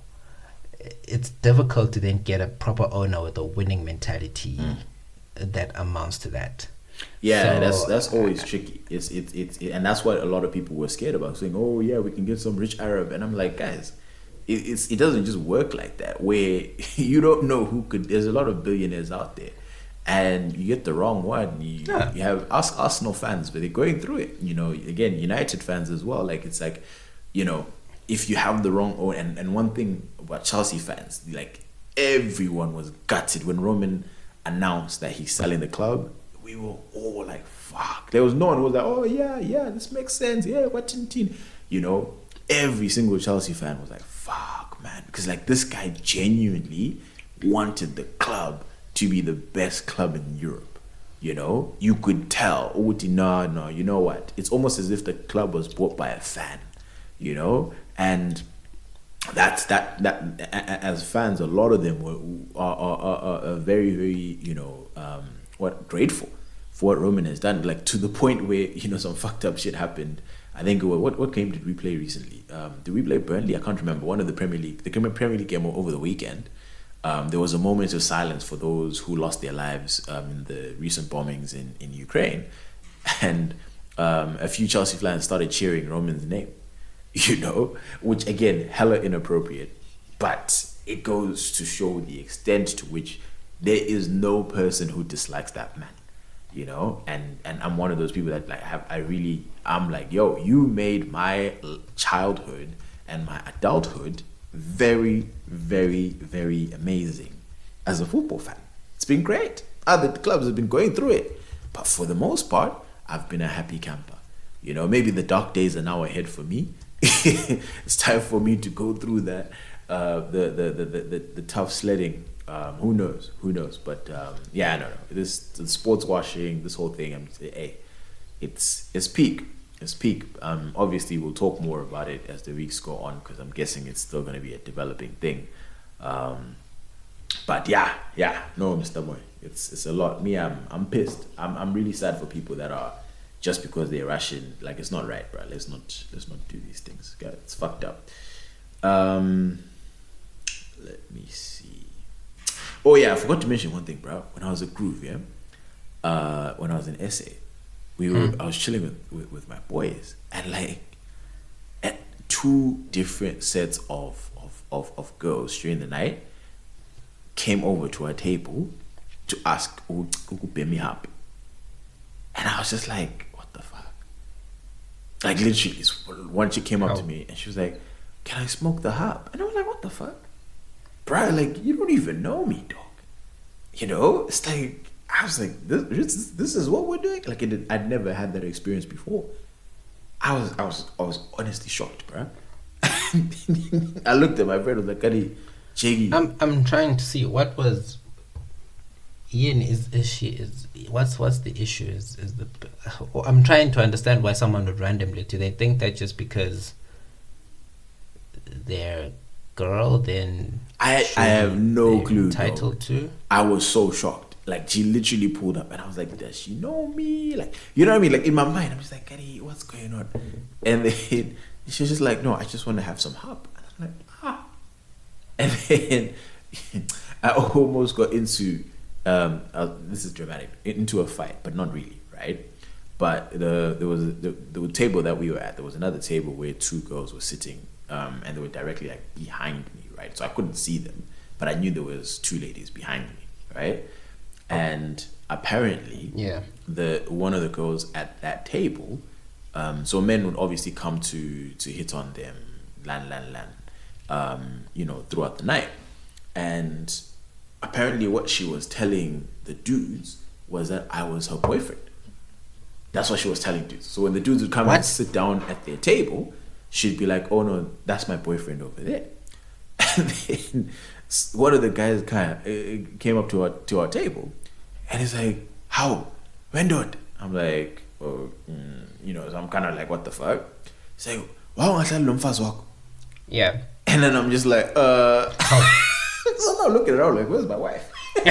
it's difficult to then get a proper owner with a winning mentality that amounts to that. So, that's always tricky. It's and that's what a lot of people were scared about, saying, "Oh yeah, we can get some rich Arab." And I'm like, guys, it doesn't just work like that. Where you don't know who could. There's a lot of billionaires out there, and you get the wrong one. You have Arsenal fans, but they're going through it. You know, again, United fans as well. Like, it's like, you know, if you have the wrong owner, and one thing about Chelsea fans, like, everyone was gutted when Roman announced that he's selling the club. We were all like, fuck. There was no one who was like, oh yeah, this makes sense. Yeah, what team? You know, every single Chelsea fan was like, fuck, man. Because, like, this guy genuinely wanted the club to be the best club in Europe. You know, you could tell, no, you know what? It's almost as if the club was bought by a fan, you know? And that's that as fans, a lot of them are very, very, you know, grateful for what Roman has done, like, to the point where, you know, some fucked up shit happened. I think what game did we play recently? Did we play Burnley? I can't remember. One of the Premier League game over the weekend. There was a moment of silence for those who lost their lives in the recent bombings in Ukraine, and a few Chelsea fans started cheering Roman's name, you know, which, again, hella inappropriate, but it goes to show the extent to which there is no person who dislikes that man, you know. And I'm one of those people that, like, I'm like, yo, you made my childhood and my adulthood very, very, very amazing as a football fan. It's been great. Other clubs have been going through it, but for the most part, I've been a happy camper. You know, maybe the dark days are now ahead for me. It's time for me to go through that, the tough sledding. Who knows? But yeah, I don't know. The sports washing, this whole thing. It's peak. It's peak. Obviously, we'll talk more about it as the weeks go on, because I'm guessing it's still going to be a developing thing. But yeah. No, Mr. Moy, it's a lot. Me, I'm pissed. I'm really sad for people that are, just because they're Russian. Like, it's not right, bro. Let's not do these things. God, it's fucked up. Let me see. Oh yeah, I forgot to mention one thing, bro. When I was at Groove, when I was in SA, I was chilling with my boys, and, like, at two different sets of girls during the night came over to our table to ask who could pay me up. And I was just like, what the fuck? Like, literally, one chick came up to me and she was like, can I smoke the hub? And I was like, what the fuck? Bro, like, you don't even know me, dog. it's like, I was like, this is what we're doing. Like, I'd never had that experience before. I was honestly shocked, bro. I looked at my friend, I was like, Kadi, Jiggy. I'm trying to see what was Ian what's the issue? Is the I'm trying to understand why someone would randomly, do they think that just because they're girl then I have no clue. Entitled to? I was so shocked. Like, she literally pulled up and I was like, does she know me? Like, you know what I mean? Like, in my mind, I'm just like, Kadi, what's going on? And then she was just like, no, I just want to have some hub. And I'm like, ah. And then I almost got into this is dramatic, into a fight, but not really, right? But there was the table that we were at. There was another table where two girls were sitting, and they were directly like behind me, right? So I couldn't see them, but I knew there was two ladies behind me, right? And apparently, one of the girls at that table, so men would obviously come to hit on them, throughout the night, and apparently what she was telling the dudes was that I was her boyfriend. That's what she was telling dudes. So when the dudes would come and sit down at their table, she'd be like, oh no, that's my boyfriend over there. And then one of the guys kind of came up to our table and he's like, how? When did? I'm like, so I'm kind of like, what the fuck? He's like, wow, yeah. And then I'm just like, so I'm not looking around like, where's my wife? So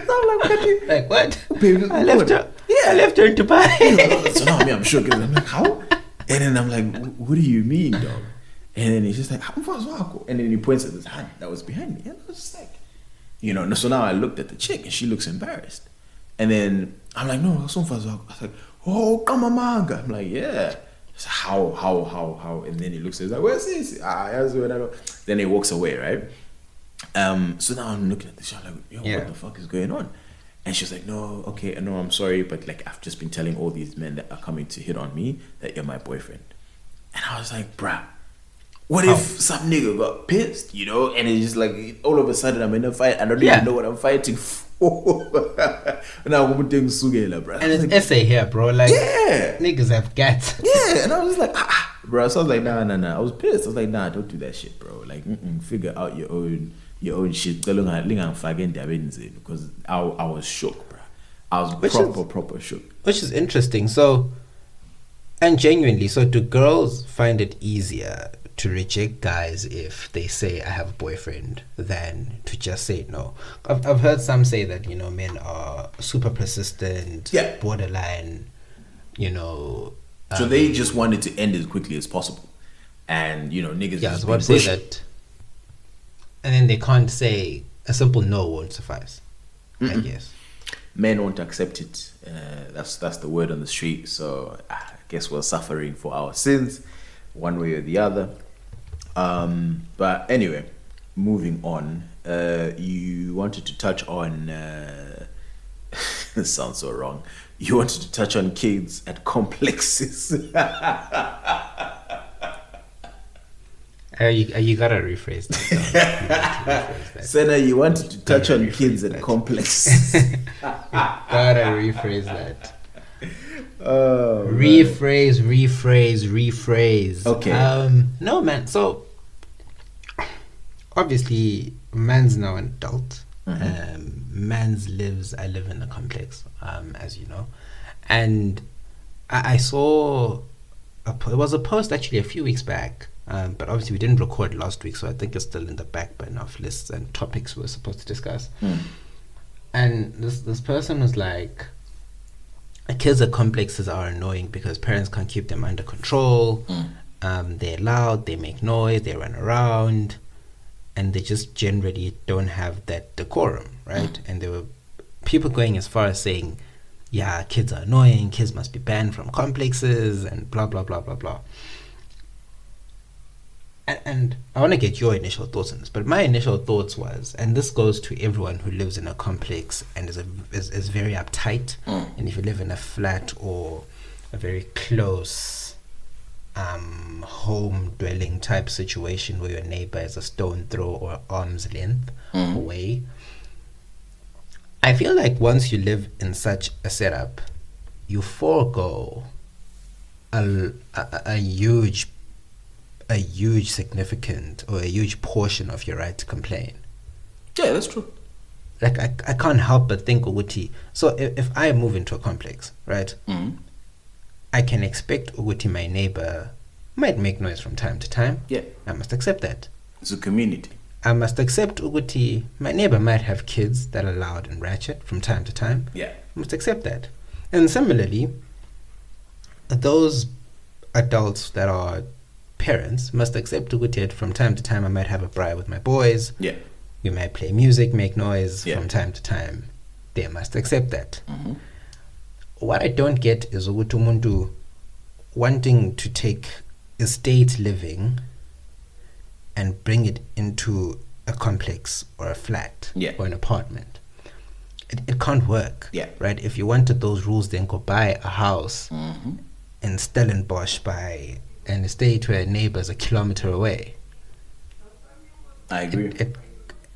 I'm like, what? Baby, I left her in Dubai. So now I'm shook. I'm like, how? And then I'm like, what do you mean, dog? And then he's just like, and then he points at his hand that was behind me. And I was just like, so now I looked at the chick and she looks embarrassed. And then I'm like, no, I was like, oh, come on, manga. I'm like, yeah. So how? And then he looks at it, like, where's this? Then he walks away, right? So now I'm looking at this, I'm like, what the fuck is going on? And she's like, no, okay, no, I'm sorry, but like, I've just been telling all these men that are coming to hit on me that you're my boyfriend. And I was like, bruh, what if some nigga got pissed, and it's just like, all of a sudden I'm in a fight, I don't even know what I'm fighting for. And I'm doing sugela, bro. And it's like, essay here, bro. Like, niggas have guts. Yeah, and I was like, bro. So I was like, nah. I was pissed. I was like, nah, don't do that shit, bro. Like, figure out your own shit. Because I was shook, bro. I was proper shook. Which is interesting. So, and genuinely, so do girls find it easier to reject guys if they say I have a boyfriend than to just say no? I've heard some say that men are super persistent, borderline, so they just want it to end as quickly as possible, and niggas. Yeah, I was about to say that, and then they can't say a simple no won't suffice. I guess men won't accept it. That's the word on the street. So I guess we're suffering for our sins, one way or the other. But anyway, moving on. You wanted to touch on. This sounds so wrong. You wanted to touch on kids at complexes. You gotta rephrase that. Senna, you wanted to touch on kids at complexes. Gotta rephrase that. Rephrase. Okay. No, man. So obviously, man's now an adult. I live in a complex, as you know, and I saw it was a post actually a few weeks back, but obviously we didn't record last week, so I think it's still in the back burner of lists and topics we're supposed to discuss. And this person was like, kids at complexes are annoying because parents can't keep them under control. They're loud, they make noise, they run around, and they just generally don't have that decorum, right? And there were people going as far as saying, yeah, kids are annoying, kids must be banned from complexes, and blah, blah, blah, blah, blah. And I want to get your initial thoughts on this, but my initial thoughts was, and this goes to everyone who lives in a complex and is very uptight, and if you live in a flat or a very close home dwelling type situation where your neighbor is a stone throw or arm's length away. I feel like once you live in such a setup, you forego a huge significant or a huge portion of your right to complain. Yeah, that's true. Like I can't help but think Uguti. So if I move into a complex, right, I can expect Uguti, my neighbor, might make noise from time to time. Yeah. I must accept that. It's a community. I must accept Uguti, my neighbor might have kids that are loud and ratchet from time to time. Yeah. I must accept that. And similarly, those adults that are parents must accept Uguti from time to time. I might have a braai with my boys. Yeah. We might play music, make noise Yeah. from time to time. They must accept that. What I don't get is Uguti Mundu wanting to take estate living and bring it into a complex or a flat or an apartment. It can't work. Yeah. Right? If you wanted those rules, then go buy a house in Stellenbosch by an estate where neighbors a kilometer away. I agree.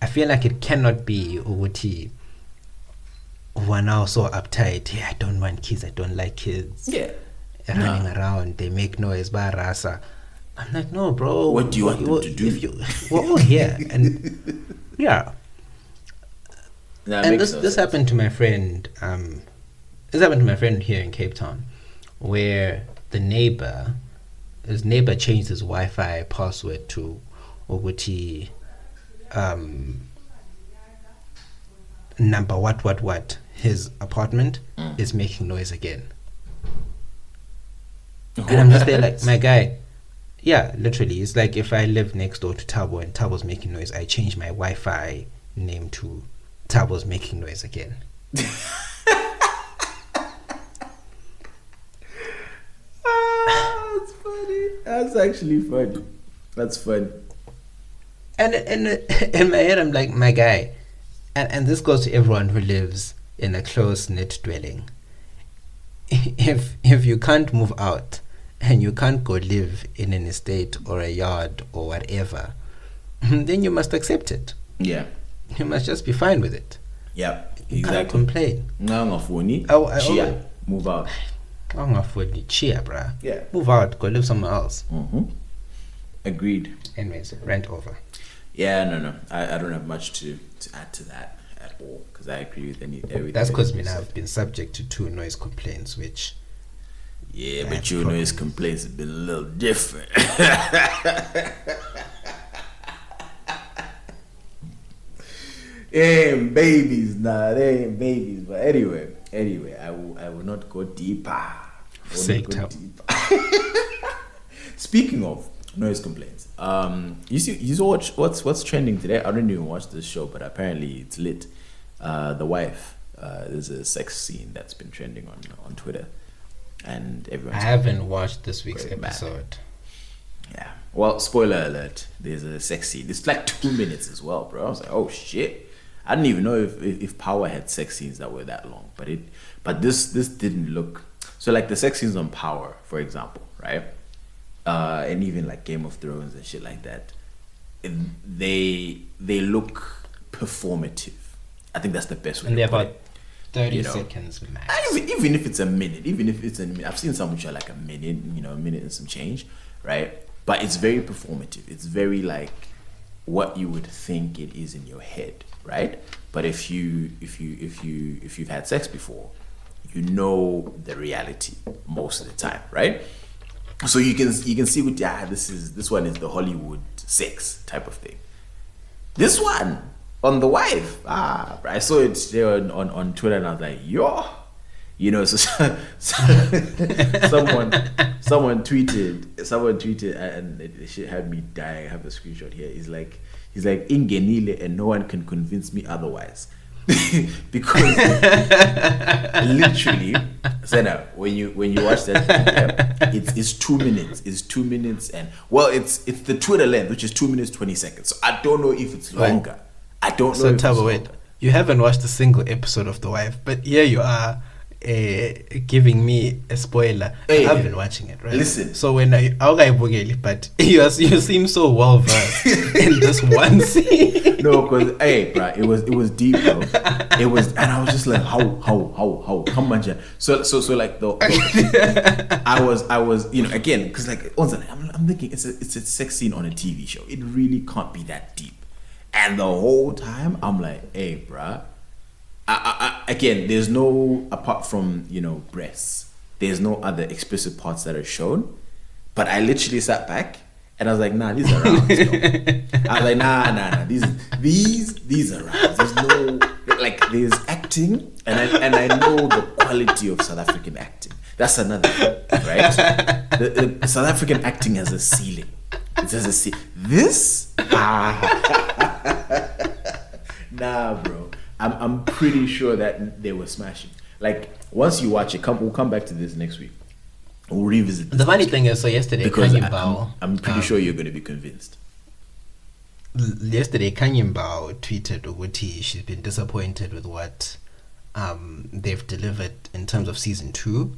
I feel like it cannot be Uguti who are now so uptight. Yeah, I don't want kids. I don't like kids. Yeah. Running around, they make noise, barasa. I'm like, no, bro. What do you want them to do? We're all here, and yeah. And this happened to my friend. This happened to my friend here in Cape Town, where his neighbor changed his Wi-Fi password to Uguti number what his apartment is making noise again. And I'm just there like, my guy, yeah, literally, it's like if I live next door to Tabo and Tabo's making noise, I change my Wi-Fi name to Tabo's making noise again. That's funny. That's actually funny. That's fun. And in my head, I'm like, my guy, and this goes to everyone who lives in a close-knit dwelling. If you can't move out and you can't go live in an estate or a yard or whatever, then you must accept it. Yeah. You must just be fine with it. Yeah. You can't complain. Chia, move out. Chia, bruh. Yeah. Move out, go live somewhere else. Agreed. Anyways, rant over. Yeah, no. I don't have much to add to that at all, because I agree with everything. That's because I've been subject to 2 noise complaints, which... Yeah, but your noise complaints have been a little different. They ain't babies, they ain't babies. But anyway, I will not go deeper. Speaking of noise complaints, you saw what's trending today? I didn't even watch this show, but apparently it's lit. The wife, there's a sex scene that's been trending on Twitter, and everyone. I haven't watched this week's episode. Yeah. Well, spoiler alert. There's a sex scene. It's like 2 minutes as well, bro. I was like, oh shit. I didn't even know if Power had sex scenes that were that long, but this didn't look so. Like the sex scenes on Power, for example, right? And even like Game of Thrones and shit like that, they look performative. I think that's the best way. And to they're put about 30 seconds max. Even if it's a minute, I've seen some which are like a minute and some change, right? But it's very performative. It's very like what you would think it is in your head, right? But if you've had sex before, you know the reality most of the time, right? So you can see with this one is the Hollywood sex type of thing. This one on the wife, I saw it there on Twitter and I was like, yo, so someone tweeted and it shit had me dying. I have a screenshot here. He's like ingenile and no one can convince me otherwise. Because literally, Senna, when you watch that, it's 2 minutes. It's 2 minutes and it's the Twitter length, which is 2 minutes 20 seconds. So I don't know if it's longer. I don't know. So Tabo, wait, you haven't watched a single episode of The Wife, but here you are giving me a spoiler. Hey, I've been watching it, right? listen. So when but you seem so well versed in this one scene. No, because hey, bro, it was deep, bro. It was, and I was just like, how, come on, Jan. So like I was, again, because like, I'm thinking it's a sex scene on a TV show. It really can't be that deep. And the whole time I'm like, hey, bro. Again, there's no, apart from breasts, there's no other explicit parts that are shown. But I literally sat back and I was like, nah, these are rounds. I was like, nah, these are rounds. There's no, like, there's acting, and I know the quality of South African acting. That's another thing, right? The South African acting has a ceiling. It has a ceiling. This, nah, bro. I'm pretty sure that they were smashing. Like, once you watch it, we'll come back to this next week. We'll revisit this. The funny thing is, so yesterday, because Kanye Bao, I'm pretty sure you're going to be convinced. Yesterday, Kanye Bao tweeted Uguti she's been disappointed with what they've delivered in terms of season 2.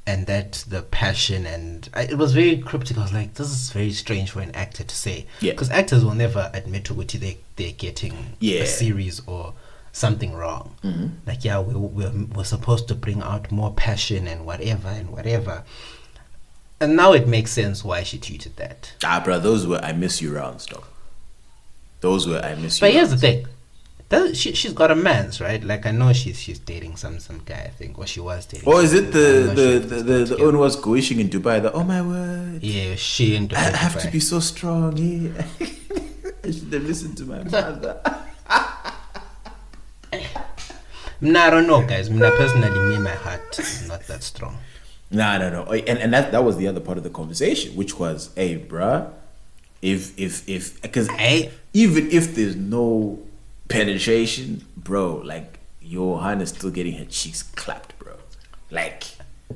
And that the passion it was very cryptic. I was like, this is very strange for an actor to say. Because actors will never admit to Uguti they're getting a series or something wrong. Like, we're supposed to bring out more passion and whatever. And now it makes sense why she tweeted that. Bro, those were I miss you rounds, dog. Those were I miss you. But here's the thing. She's got a man's, right? Like, I know she's dating some guy, I think, or she was dating. Oh, is it the owner was going in Dubai? Oh my word! Yeah, she in Dubai. I have to be so strong. Yeah. I should have listened to my mother. I don't know, guys. Personally, my heart is not that strong. No. And that was the other part of the conversation, which was, hey, bruh, if because even if there's no penetration, bro, like, Johan is still getting her cheeks clapped, bro. Like,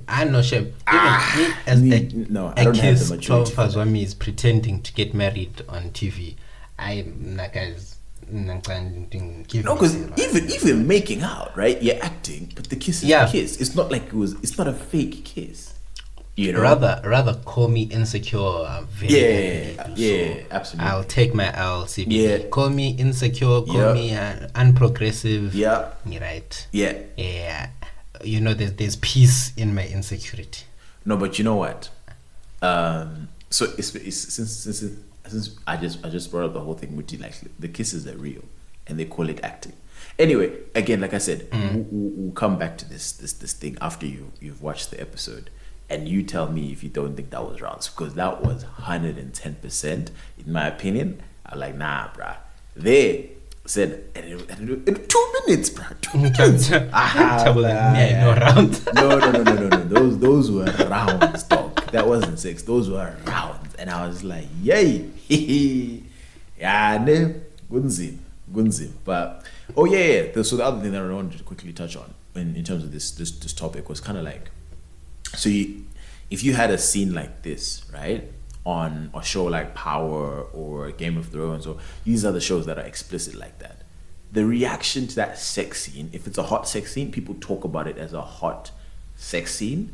I know, Shep. Even me as a kiss 12 hours when me is pretending to get married on TV, I'm like, guys. No, because even making out, right? You're acting, but the kiss is a kiss. It's not like it's not a fake kiss. Rather call me insecure. Absolutely. I'll take my L. CBD. Yeah. Call me insecure. Call me unprogressive. Yeah. Right. Yeah. There's peace in my insecurity. No, but you know what? So it's since I just brought up the whole thing with you, like, the kisses are real and they call it acting. Anyway, again, like I said, we'll come back to this thing after you've watched the episode, and you tell me if you don't think that was rounds, because that was 110% in my opinion. I'm like, nah, bruh. They said in 2 minutes, bruh. 2 minutes. No rounds. No. Those were rounds, dog. That wasn't sex. Those were rounds. And I was like, yay. Yeah, ne, gunzim. But so the other thing that I wanted to quickly touch on in terms of this topic was kind of like, so if you had a scene like this, right, on a show like Power or Game of Thrones, or these are the shows that are explicit like that, the reaction to that sex scene, if it's a hot sex scene, people talk about it as a hot sex scene,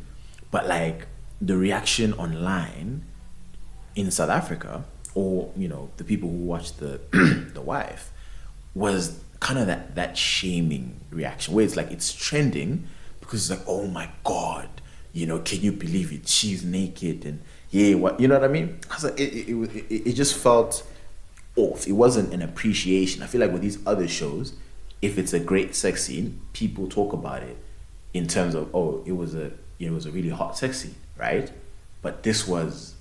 but like the reaction online in South Africa, or the people who watched the the wife, was kind of that shaming reaction, where it's like it's trending because it's like, oh my god, can you believe it? She's naked, and what, you know what I mean? I was like, it just felt off. It wasn't an appreciation. I feel like with these other shows, if it's a great sex scene, people talk about it in terms of, oh, it was a really hot sex scene, right? But this was,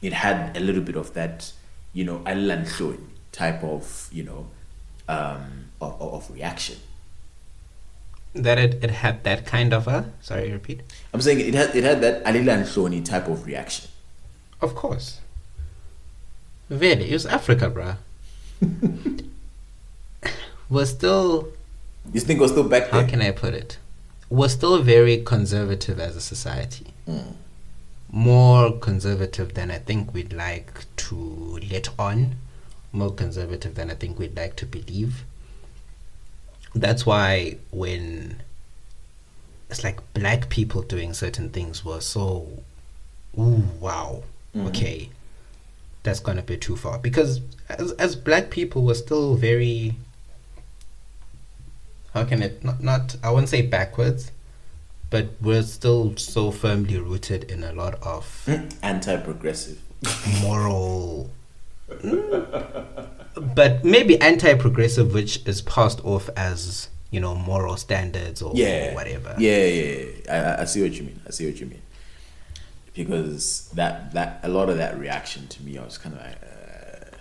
it had a little bit of that, Alanhloni type of, of reaction. That it had that kind of a, sorry, repeat. I'm saying it had that Alanhloni type of reaction. Of course. Really, it was Africa, bruh. We're still. You think we're still back there? How can I put it? We're still very conservative as a society. More conservative than I think we'd like to let on. More conservative than I think we'd like to believe. That's why when it's like black people doing certain things were so, ooh, wow, okay, that's gonna be too far. Because as black people, we're still very, how can it, not I won't say backwards, but we're still so firmly rooted in a lot of anti-progressive moral, but maybe anti-progressive, which is passed off as, you know, moral standards or whatever. I see what you mean. Because that a lot of that reaction to me, I was kind of like,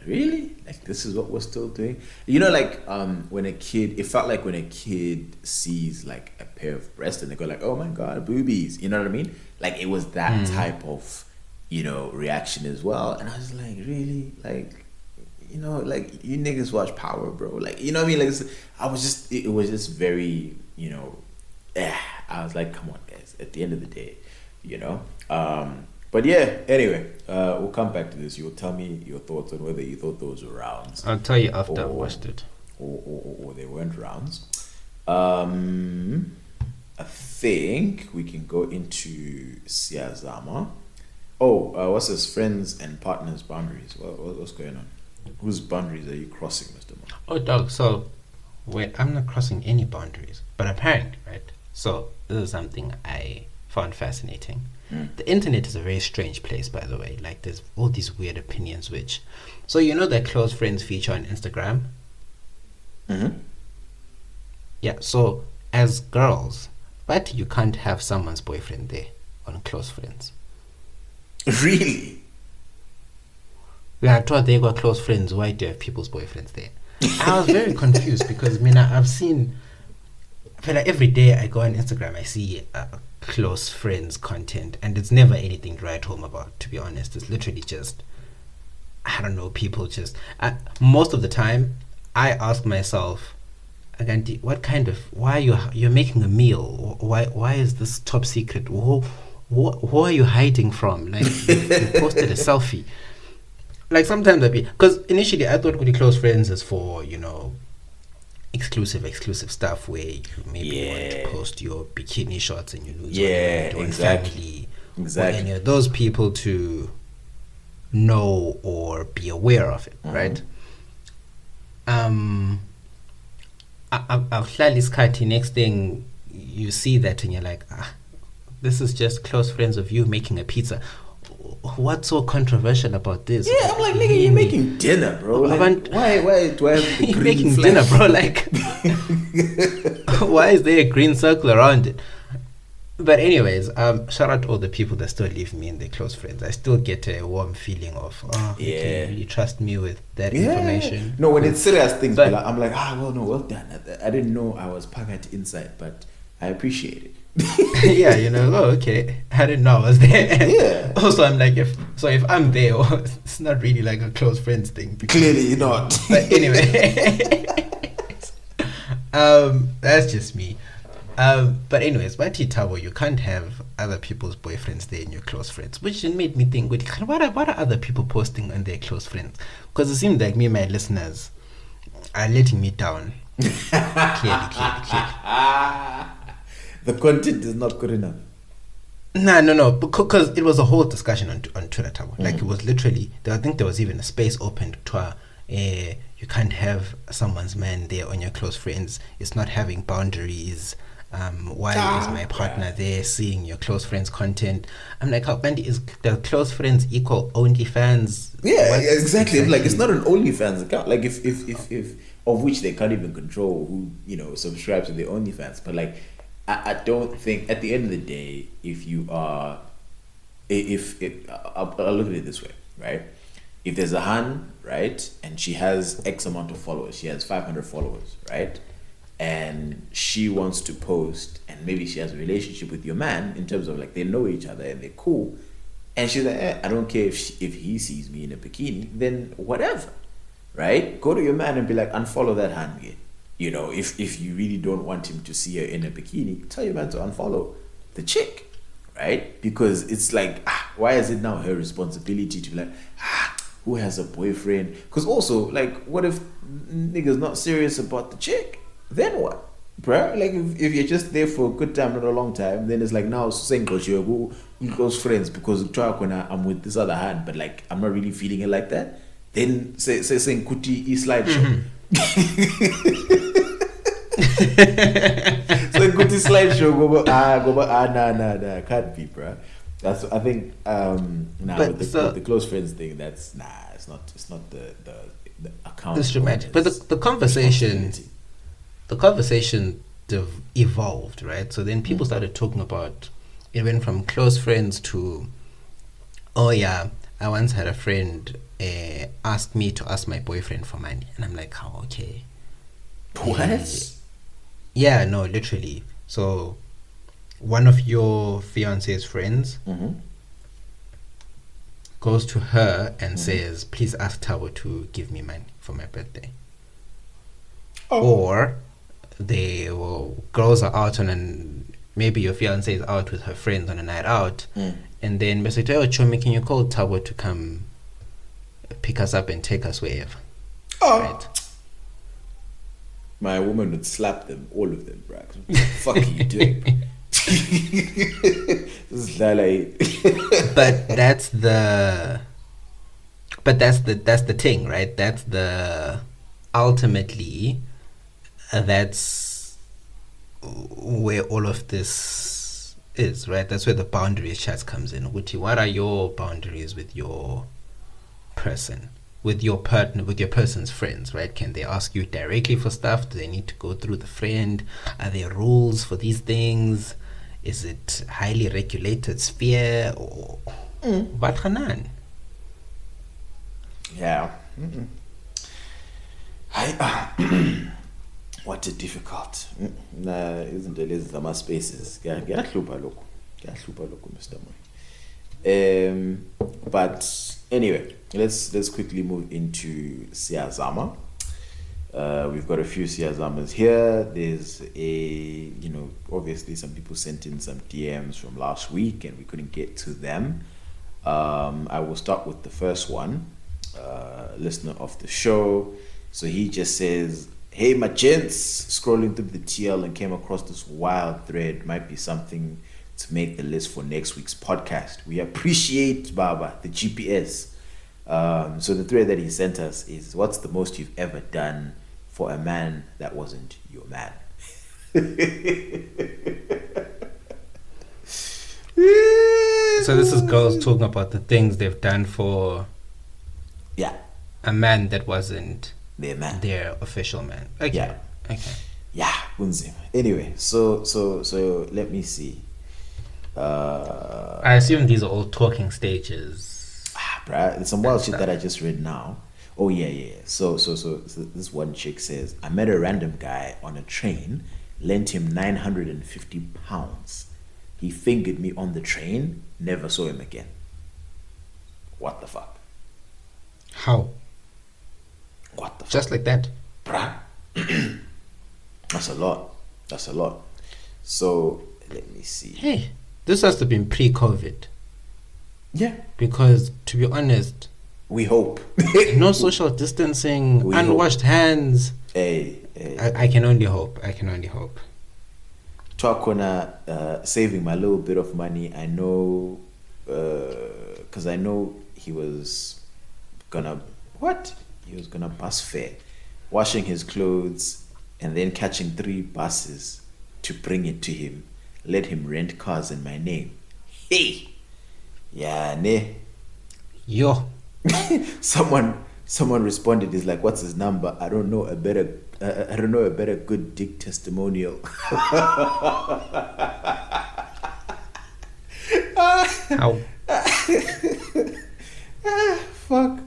really? Like, this is what we're still doing? You know, like, when a kid, it felt like when a kid sees like a pair of breasts and they go like, oh my God, boobies. You know what I mean? Like, it was that type of, you know, reaction as well. And I was like, really? Like, you know, like, you niggas watch Power, bro. Like, you know what I mean? Like, it was just very, you know, I was like, come on, guys. At the end of the day, you know? But yeah, anyway, we'll come back to this. You'll tell me your thoughts on whether you thought those were rounds. I'll tell you after I've watched it. Or they weren't rounds. I think we can go into Siyazama. What's his friends and partners' boundaries? What's going on? Whose boundaries are you crossing, Mr. Mo? Oh, dog. So, wait, I'm not crossing any boundaries. But apparently, right? So, this is something I found fascinating. The internet is a very strange place, by the way. Like, there's all these weird opinions, which... So, you know that close friends feature on Instagram? Yeah, so, as girls, but you can't have someone's boyfriend there on close friends. Really? Yeah, I thought they got close friends. Why do you have people's boyfriends there? I was very confused because, I've seen... I feel like every day I go on Instagram, I see... close friends content, and it's never anything to write home about, to be honest. It's literally just, I don't know, people just most of the time I ask myself, again, why you're making a meal, why is this top secret, who are you hiding from, like you posted a selfie. Like, sometimes because initially I thought Good Close Friends is for, you know, exclusive stuff where you maybe want to post your bikini shots and your nudes on family, or any of those people to know or be aware of it, right? I've slightly skirty. Next thing you see that and you're like, this is just close friends of you making a pizza. What's so controversial about this? Yeah, I'm like, nigga, you're making dinner, bro. Like, why do I have the green making flag? dinner, bro? Like, why is there a green circle around it? But anyways, shout out to all the people that still leave me in their close friends. I still get a warm feeling of, okay, you trust me with that information. No, when it's serious things, but, I'm like, well done. I didn't know I was packed inside, but I appreciate it. Yeah, you know, okay, I didn't know I was there. Yeah. Also, I'm like, if I'm there, it's not really like a close friends thing. Clearly you're not. But anyway, that's just me. But anyways, Mati Tabo, you can't have other people's boyfriends there in your close friends, which made me think, what are other people posting on their close friends? Because it seems like me and my listeners are letting me down. Clearly. The content is not good enough. No, because it was a whole discussion on Twitter Tabo. Like, it was literally, I think there was even a space open to you can't have someone's man there on your close friends. It's not having boundaries. Why is my partner there seeing your close friends content? I'm like, how Bandy, is the close friends equal OnlyFans? Yeah, exactly. Like, it's not an OnlyFans account. Like, if of which they can't even control who, you know, subscribes to the OnlyFans. But like, I don't think at the end of the day, I'll look at it this way, right? If there's a Han, right, and she has X amount of followers, she has 500 followers, right, and she wants to post, and maybe she has a relationship with your man in terms of like they know each other and they're cool, and she's like, I don't care if he sees me in a bikini, then whatever, right? Go to your man and be like, unfollow that Han again. You know, if you really don't want him to see her in a bikini, tell your man to unfollow the chick, right? Because it's like, why is it now her responsibility to be like, who has a boyfriend? Because also, like, what if nigga's not serious about the chick? Then what? Bruh, like if you're just there for a good time, not a long time, then it's like now saying you close friends because I'm with this other hand, but like I'm not really feeling it like that. Then say saying kuti slideshow. So kuti slideshow go nah can't be, bruh. That's I think with the close friends thing, that's it's not the account. It's dramatic, but the conversation evolved, right? So then people started talking about, it went from close friends to, oh yeah, I once had a friend ask me to ask my boyfriend for money, and I'm like, oh, okay. What? Yeah, no, literally. So one of your fiance's friends goes to her and says, please ask Tabo to give me money for my birthday. Or girls are out maybe your fiance is out with her friends on a night out, and then they say, oh Chomi, can you call Tabo to come pick us up and take us wherever? Right? My woman would slap them, all of them, bro. What the fuck are you doing? This is like but that's the thing, right? That's the ultimately that's where all of this is, right? That's where the boundaries chat comes in. What are your boundaries with your person, with your partner, with your person's friends, right? Can they ask you directly for stuff? Do they need to go through the friend? Are there rules for these things? Is it highly regulated sphere or what? Yeah. What a difficult. Isn't it? Is some spaces. Mr. Moy. But anyway, let's quickly move into Siyazama. We've got a few Siyazamas here. There's obviously some people sent in some DMs from last week and we couldn't get to them. I will start with the first one, listener of the show. So he just says, hey my gents, scrolling through the TL and came across this wild thread. Might be something to make the list for next week's podcast. We appreciate Baba, the GPS. So the thread that he sent us is, what's the most you've ever done for a man that wasn't your man? So this is girls talking about the things they've done for a man that wasn't their man, their official man. Okay. Anyway, so let me see. I assume these are all talking stages. Bruh, it's some wild shit that I just read now. Oh yeah. So this one chick says, I met a random guy on a train, lent him 950 pounds. He fingered me on the train, never saw him again. What the fuck? How? What the fuck? Just like that? Bruh. That's a lot. So let me see. Hey, this has to be pre-COVID. Yeah. Because to be honest, we hope. no social distancing, unwashed hands. Hey. I can only hope. Twakona saving my little bit of money. I know, because I know he was gonna bus fare, washing his clothes, and then catching 3 buses to bring it to him. Let him rent cars in my name. Hey, yeah, ne. Yo. Someone responded. He's like, "What's his number? I don't know a better good dick testimonial." How? Fuck.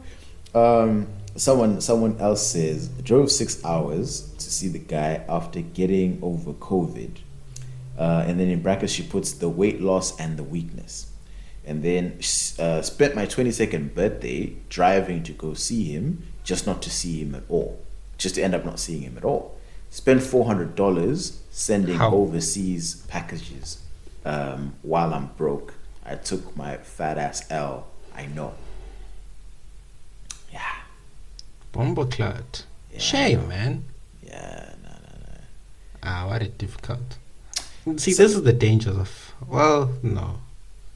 Someone else says, drove 6 hours to see the guy after getting over COVID, and then in brackets she puts the weight loss and the weakness. And then spent my 22nd birthday driving to go see him, just not to see him at all. Just to end up not seeing him at all. Spent $400 sending overseas packages while I'm broke. I took my fat ass L. I know. Yeah. Bomboclat. Yeah. Shame, man. Yeah, no. what a difficult. See, this is the dangers of. Well, no,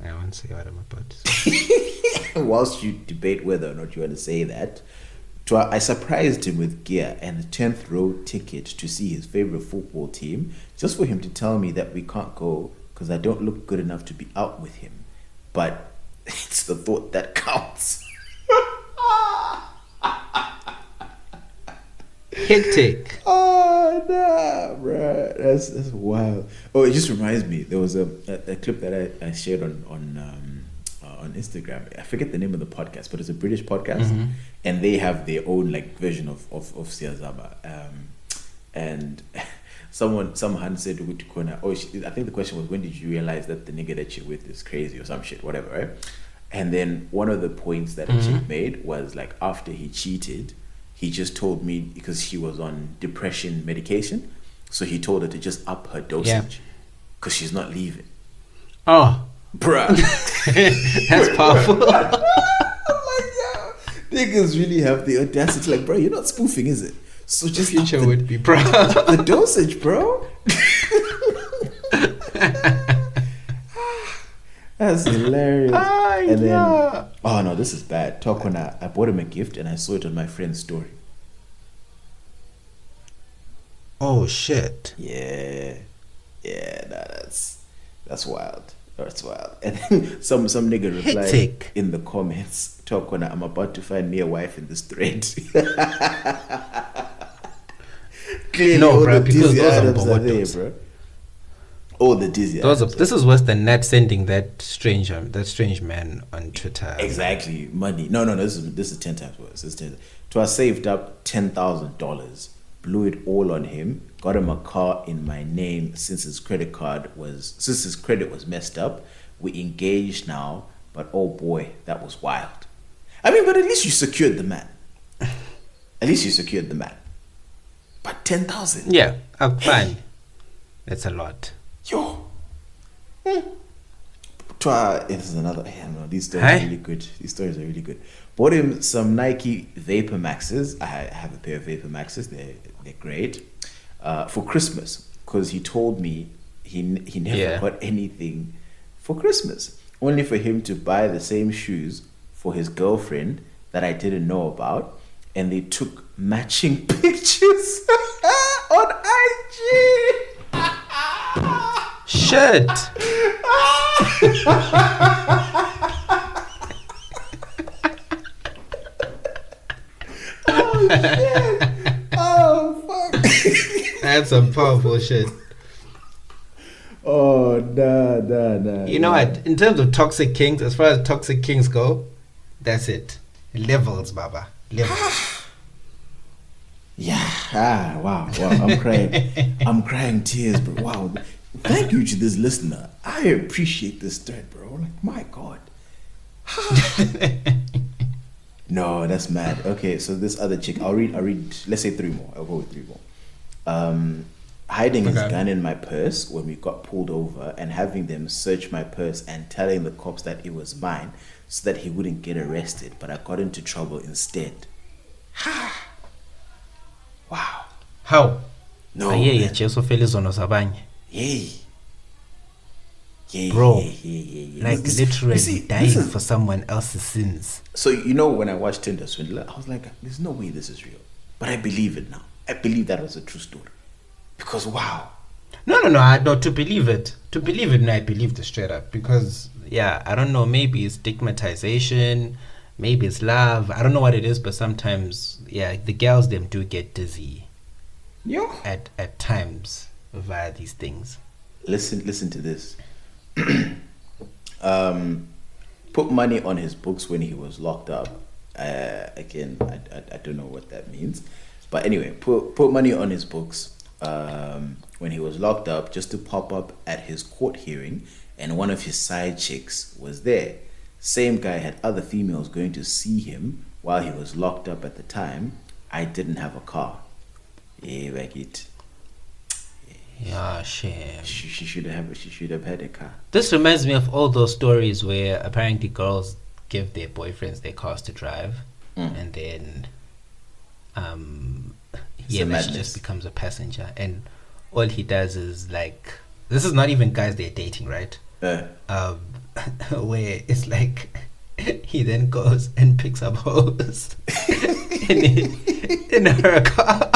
I won't say what I'm about to say. Whilst you debate whether or not you want to say that, I surprised him with gear and a 10th row ticket to see his favorite football team, just for him to tell me that we can't go because I don't look good enough to be out with him. But it's the thought that counts. Hectic. Oh nah, bruh. That's wild. Oh, it just reminds me. There was a clip that I shared on Instagram. I forget the name of the podcast, but it's a British podcast, and they have their own like version of Siyazama. And some said to Kona, I think the question was, when did you realize that the nigga that you're with is crazy or some shit, whatever, right? And then one of the points that a chick made was like, after he cheated, he just told me, because he was on depression medication, so he told her to just up her dosage because she's not leaving. Oh, bruh. That's powerful. Niggas really have the audacity. Like, bro, you're not spoofing, is it? So just Future would be proud. The dosage, bro. That's hilarious. And then, oh no, this is bad. Talk when I bought him a gift and I saw it on my friend's story. Oh shit. Yeah, nah, that's wild. That's wild. And then some nigga replied Hectic. in the comments, talk when I'm about to find me a wife in this thread. Clearly, No, all bro, the because Dizzy those are Adams are there, bobotos. bro. All the Dizzy Adams. This is worse than Nat sending that strange man on Twitter. Exactly, money. No. This is 10 times worse. This is 10. So I saved up $10,000, blew it all on him, got him a car in my name since his credit was messed up. We engaged now, but oh boy, that was wild. I mean, but at least you secured the man. But 10,000. Yeah, I'm fine. That's a lot. Yo. This is another. I don't know. These stories are really good. Bought him some Nike Vapor Maxes. I have a pair of Vapor Maxes. They're great. For Christmas, because he told me he never got anything for Christmas. Only for him to buy the same shoes for his girlfriend that I didn't know about, and they took matching pictures on IG. Shit. Oh shit. Oh fuck. That's some powerful shit. Oh nah. You know what? In terms of toxic kings, as far as toxic kings go, that's it. Levels, Baba. Levels. Yeah. Wow. I'm crying tears, bro. Wow. Thank you to this listener. I appreciate this thread, bro. Like, my God. No, that's mad. Okay, so this other chick, I'll read. Let's say 3 more. I'll go with 3 more. Hiding his gun in my purse when we got pulled over, and having them search my purse and telling the cops that it was mine so that he wouldn't get arrested, but I got into trouble instead. Wow. How? No. Yeah, Cheso Feliz on Osabanye. Yeah. Bro, Yeah. like literally dying for someone else's sins. So, you know, when I watched Tinder Swindler, I was like, there's no way this is real. But I believe it now. I believe that was a true story. Because, wow. No, to believe it, I believe it straight up. Because, I don't know, maybe it's stigmatization, maybe it's love. I don't know what it is, but sometimes, the girls, them do get dizzy. Yeah. At times via these things. Listen to this. Put money on his books when he was locked up. Again, I don't know what that means, but anyway, put money on his books when he was locked up, just to pop up at his court hearing, and one of his side chicks was there. Same guy had other females going to see him while he was locked up at the time. I didn't have a car. Like it. Yeah, shame. She should have had a car. This reminds me of all those stories where apparently girls give their boyfriends their cars to drive, and then she just becomes a passenger. And all he does is like, this is not even guys they're dating, right? Where it's like he then goes and picks up hoes in her car.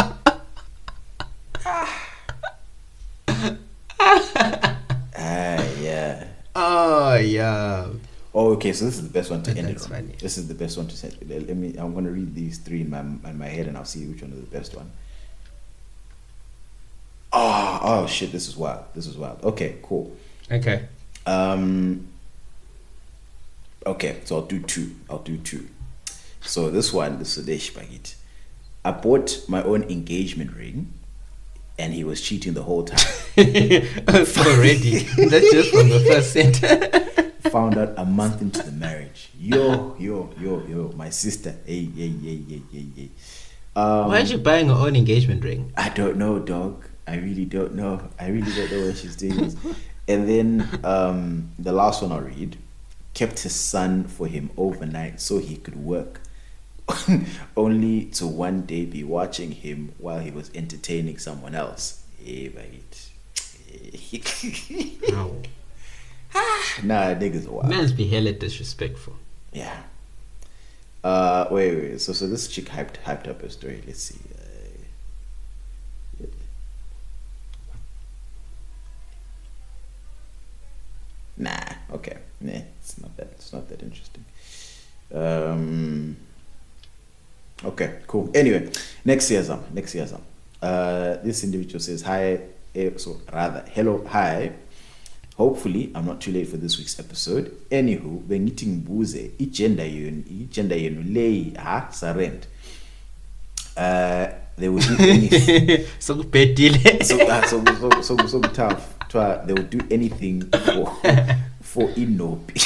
Yeah. Oh yeah. Oh, okay. So this is the best one to end it That's on. funny. This is the best one to say. Let me. I'm gonna read these three in my head, and I'll see which one is the best one. Oh shit! This is wild. Okay, cool. Okay. Okay, so I'll do two. So this is Sudesh Bagit. I bought my own engagement ring, and he was cheating the whole time. Already. That's just from the first sentence. Found out a month into the marriage. Yo, my sister. Hey. Why is she buying her own engagement ring? I don't know, dog. I really don't know what she's doing this. And then the last one I'll read. Kept his son for him overnight so he could work. Only to one day be watching him while he was entertaining someone else. Hey, mate. Ow. Nah, niggas are wild. Man's be hella disrespectful. Yeah. Wait. So this chick hyped up her story. Let's see. Nah. Okay. Nah. It's not that interesting. Okay. Cool. Anyway, next year's this individual says hi. Hello, hi. Hopefully, I'm not too late for this week's episode. Anywho, bengithi ngibuze igender yenu lay sarent. They will do anything. So bedile. So tough. They will do anything for Inopi.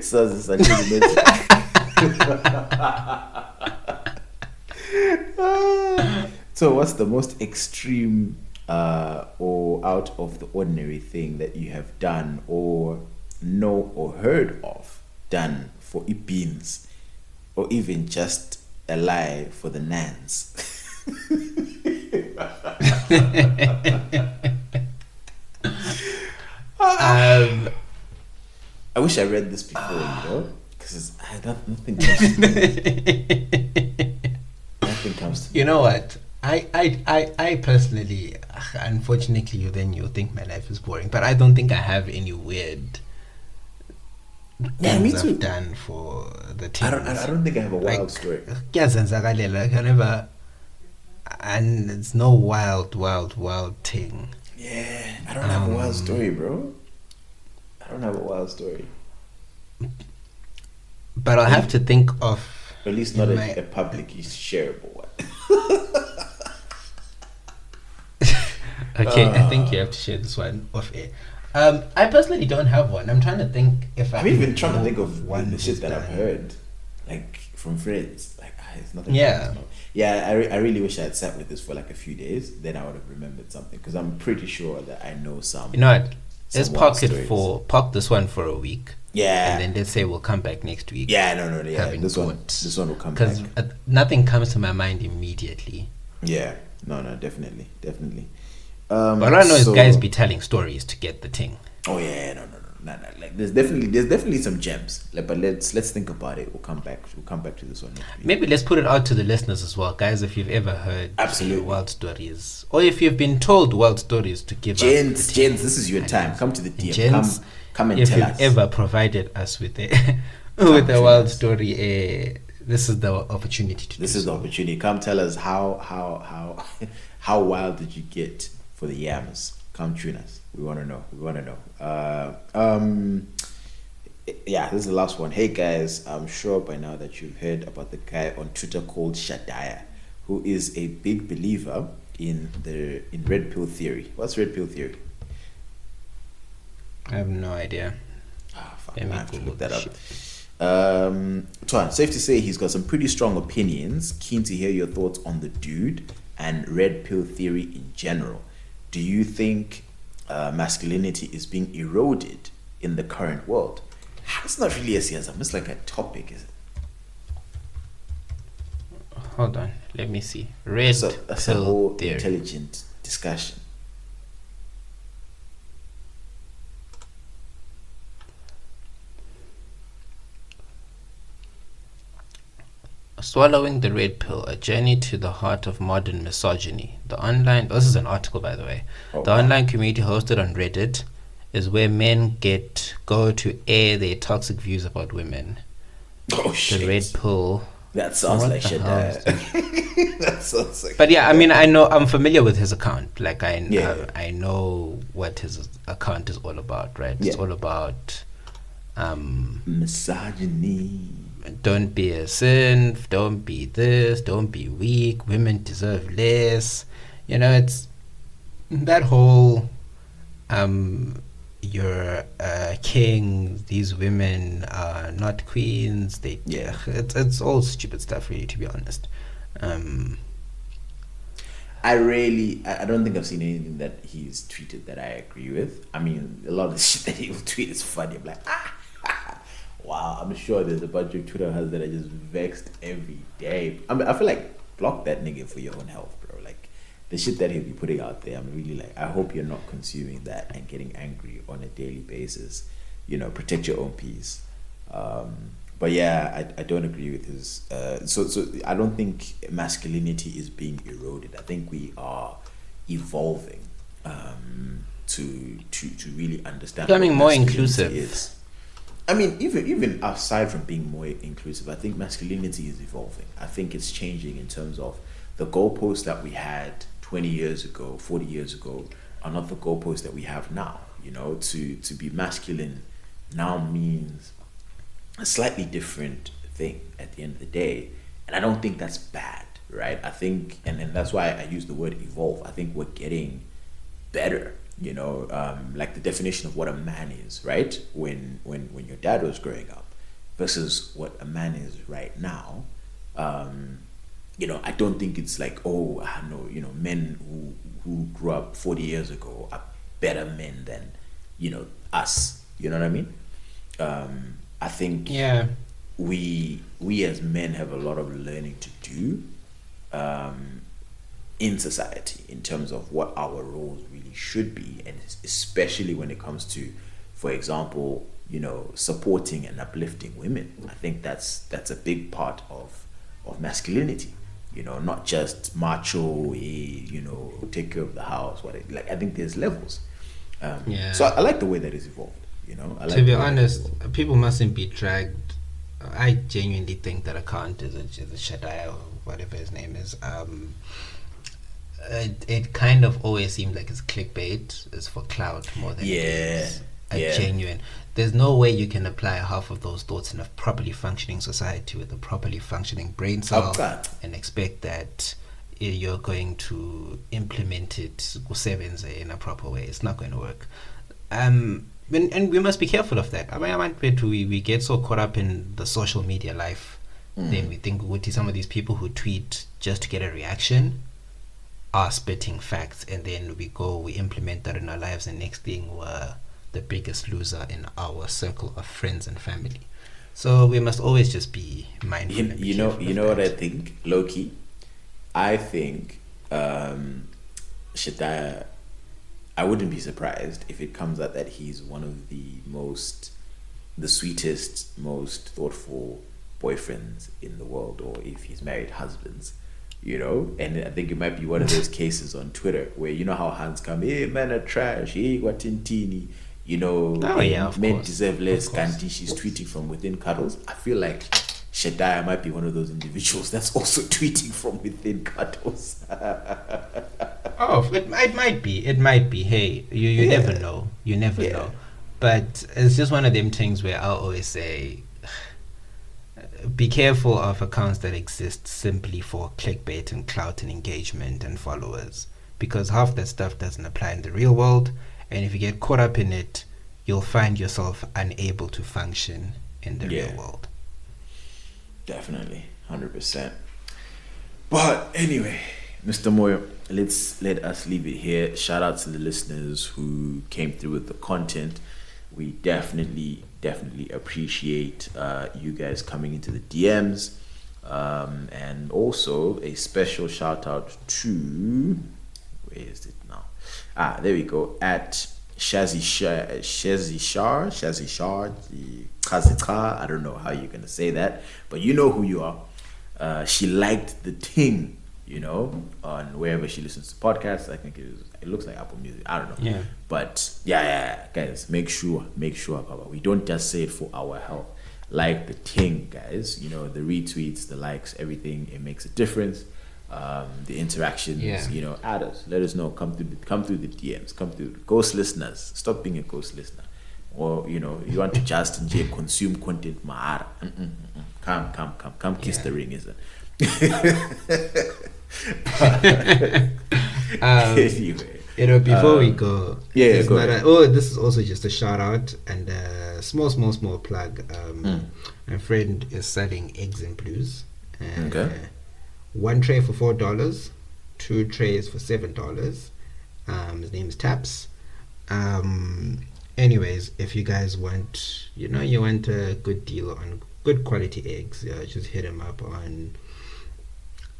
So this is actually So what's the most extreme or out of the ordinary thing that you have done or know or heard of done for beans, or even just a lie for the nans? I wish I read this before, because nothing comes to me. You know what? I personally, unfortunately, you'll think my life is boring, but I don't think I have any weird things I've done for the teams. I don't think I have a wild story. I can never, and it's no wild thing. Yeah, I don't have a wild story, bro. I don't have a wild story. But I'll have to think of... At least not a publicly shareable one. Okay, I think you have to share this one off air. I personally don't have one. I'm trying to think if I'm even trying to think of one the shit that I've heard, like from friends. Like it's nothing. Yeah. I really wish I had sat with this for like a few days. Then I would have remembered something, because I'm pretty sure that I know some. You know what? Let's park this one for a week. Yeah. And then let's say we'll come back next week. Yeah, no. Yeah, this one will come back. Because nothing comes to my mind immediately. Yeah. No, definitely. But all I know is guys be telling stories to get the thing. Oh yeah, no. Like there's definitely some gems. Like, but let's think about it. We'll come back to this one next week. Maybe let's put it out to the listeners as well, guys. If you've ever heard wild stories, or if you've been told wild stories, to give Gents, this is your time. Come to the DM. Gents, come and if tell you've us. ever provided us with a wild story, this is the opportunity to. This is the opportunity. Come tell us how wild did you get for the yams? Come tune us. We want to know. Yeah, this is the last one. Hey guys, I'm sure by now that you've heard about the guy on Twitter called Shadaya, who is a big believer in red pill theory. What's red pill theory? I have no idea. I have to look that up. Tuan, safe to say he's got some pretty strong opinions. Keen to hear your thoughts on the dude and red pill theory in general. Do you think masculinity is being eroded in the current world? It's not really a siyasam. It's like a topic, is it? Hold on, let me see. Red that's a pill whole theory. intelligent discussion. Swallowing the Red Pill, a journey to the heart of modern misogyny. This is an article, by the way. The online community hosted on Reddit is where men go to air their toxic views about women. Oh shit. The Red Pill. That sounds like shit. That sounds like. But yeah, I mean, I'm familiar with his account. Like I know what his account is all about, right? It's all about misogyny. Don't be a synth, don't be this, don't be weak, women deserve less. It's that whole you're a king, these women are not queens. It's all stupid stuff, really, to be honest. I don't think I've seen anything that he's tweeted that I agree with. I mean, a lot of the shit that he will tweet is funny. I'm like, wow, I'm sure there's a bunch of Twitter heads that are just vexed every day. I mean, I feel like block that nigga for your own health, bro. Like, the shit that he'll be putting out there, I'm really like, I hope you're not consuming that and getting angry on a daily basis. Protect your own peace. But yeah, I don't agree with his. So I don't think masculinity is being eroded. I think we are evolving to really understand. Becoming more inclusive. Is. I mean, even aside from being more inclusive, I think masculinity is evolving. I think it's changing in terms of the goalposts that we had 20 years ago, 40 years ago, are not the goalposts that we have now. To be masculine now means a slightly different thing at the end of the day. And I don't think that's bad, right? I think, and that's why I use the word evolve. I think we're getting better. Like the definition of what a man is, right? When your dad was growing up versus what a man is right now. I don't think it's like, men who grew up 40 years ago are better men than, us. You know what I mean? I think we as men have a lot of learning to do in society in terms of what our roles really should be, and especially when it comes to, for example, supporting and uplifting women. I think that's a big part of masculinity. Not just macho, take care of the house. I think there's levels. So I like the way that it's evolved. To be honest, people mustn't be dragged. I genuinely think that account is a Shaddai or whatever his name is. It kind of always seems like it's clickbait. It's for clout more than it is genuine. There's no way you can apply half of those thoughts in a properly functioning society with a properly functioning brain cell and expect that you're going to implement it in a proper way. It's not going to work. And we must be careful of that. I mean, we get so caught up in the social media life, then we think some of these people who tweet just to get a reaction are spitting facts, and then we implement that in our lives, and next thing we're the biggest loser in our circle of friends and family. So we must always just be mindful. You know what I think, low-key? I think Shaddai, I wouldn't be surprised if it comes out that he's one of the sweetest, most thoughtful boyfriends in the world, or if he's married husbands. And I think it might be one of those cases on Twitter where how hands come, hey, men are trash, hey, what tintini, men deserve less, Kanti, she's tweeting from within cuddles. I feel like Shaddai might be one of those individuals that's also tweeting from within cuddles. It might be. Hey, you never know. You never know. But it's just one of them things where I'll always say, be careful of accounts that exist simply for clickbait and clout and engagement and followers, because half that stuff doesn't apply in the real world, and if you get caught up in it, you'll find yourself unable to function in the real world. Definitely, 100%. But anyway, Mr. Moyo, let us leave it here. Shout out to the listeners who came through with the content. We definitely appreciate you guys coming into the DMs, and also a special shout out to Where is it now? There we go. At Shazishar, I don't know how you're gonna say that, but you know who you are. She liked the thing, you know, on wherever she listens to podcasts. I think it looks like Apple Music. I don't know. Yeah. But yeah, guys, make sure, Papa. We don't just say it for our health. Like the thing, guys. You know, the retweets, the likes, everything. It makes a difference. The interactions, you know, add us. Let us know. Come through the DMs. Come through ghost listeners. Stop being a ghost listener. Or you know, you want to just consume content. Mahara. Come kiss the ring, is it? Anyway, you know, before we go, go ahead. This is also just a shout out and a small plug. My friend is selling eggs and blues. Okay. 1 tray for $4, 2 trays for $7. His name is Taps. Anyways, if you guys want, you want a good deal on good quality eggs, just hit him up on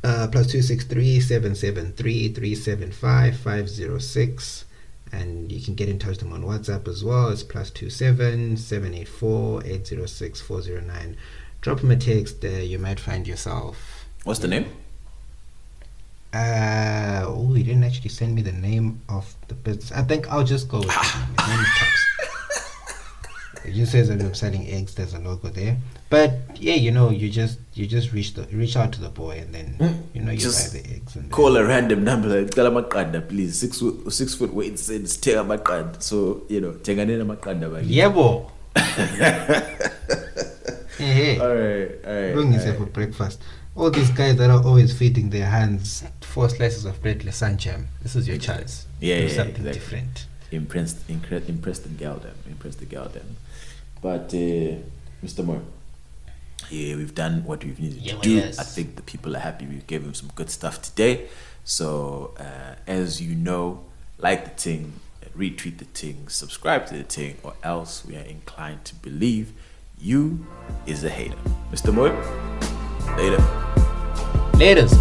+263 773 375 506, and you can get in touch with him on WhatsApp as well. It's +27 784 806 409. Drop him a text. You might find yourself. What's the name? He didn't actually send me the name of the business. I think I'll just go with his name is Taps. It just says that I'm selling eggs. There's a logo there. But yeah, you just reach out to the boy, and then you just buy the eggs. And call a random number like tell makanda, please. 6 foot weight says tell makanda. So tenganena makanda. Yeah, bo. Hey. All right. Bring yourself for breakfast. All these guys that are always feeding their hands 4 slices of bread, Sanctions. This is your chance. Do something different. Impress the girl them. But Mr. Moore, we've done what we've needed to do. Yes. I think the people are happy. We gave him some good stuff today. So as you know, like the thing, retweet the thing, subscribe to the thing, or else we are inclined to believe you is a hater. Mr. Moore, later. Laters.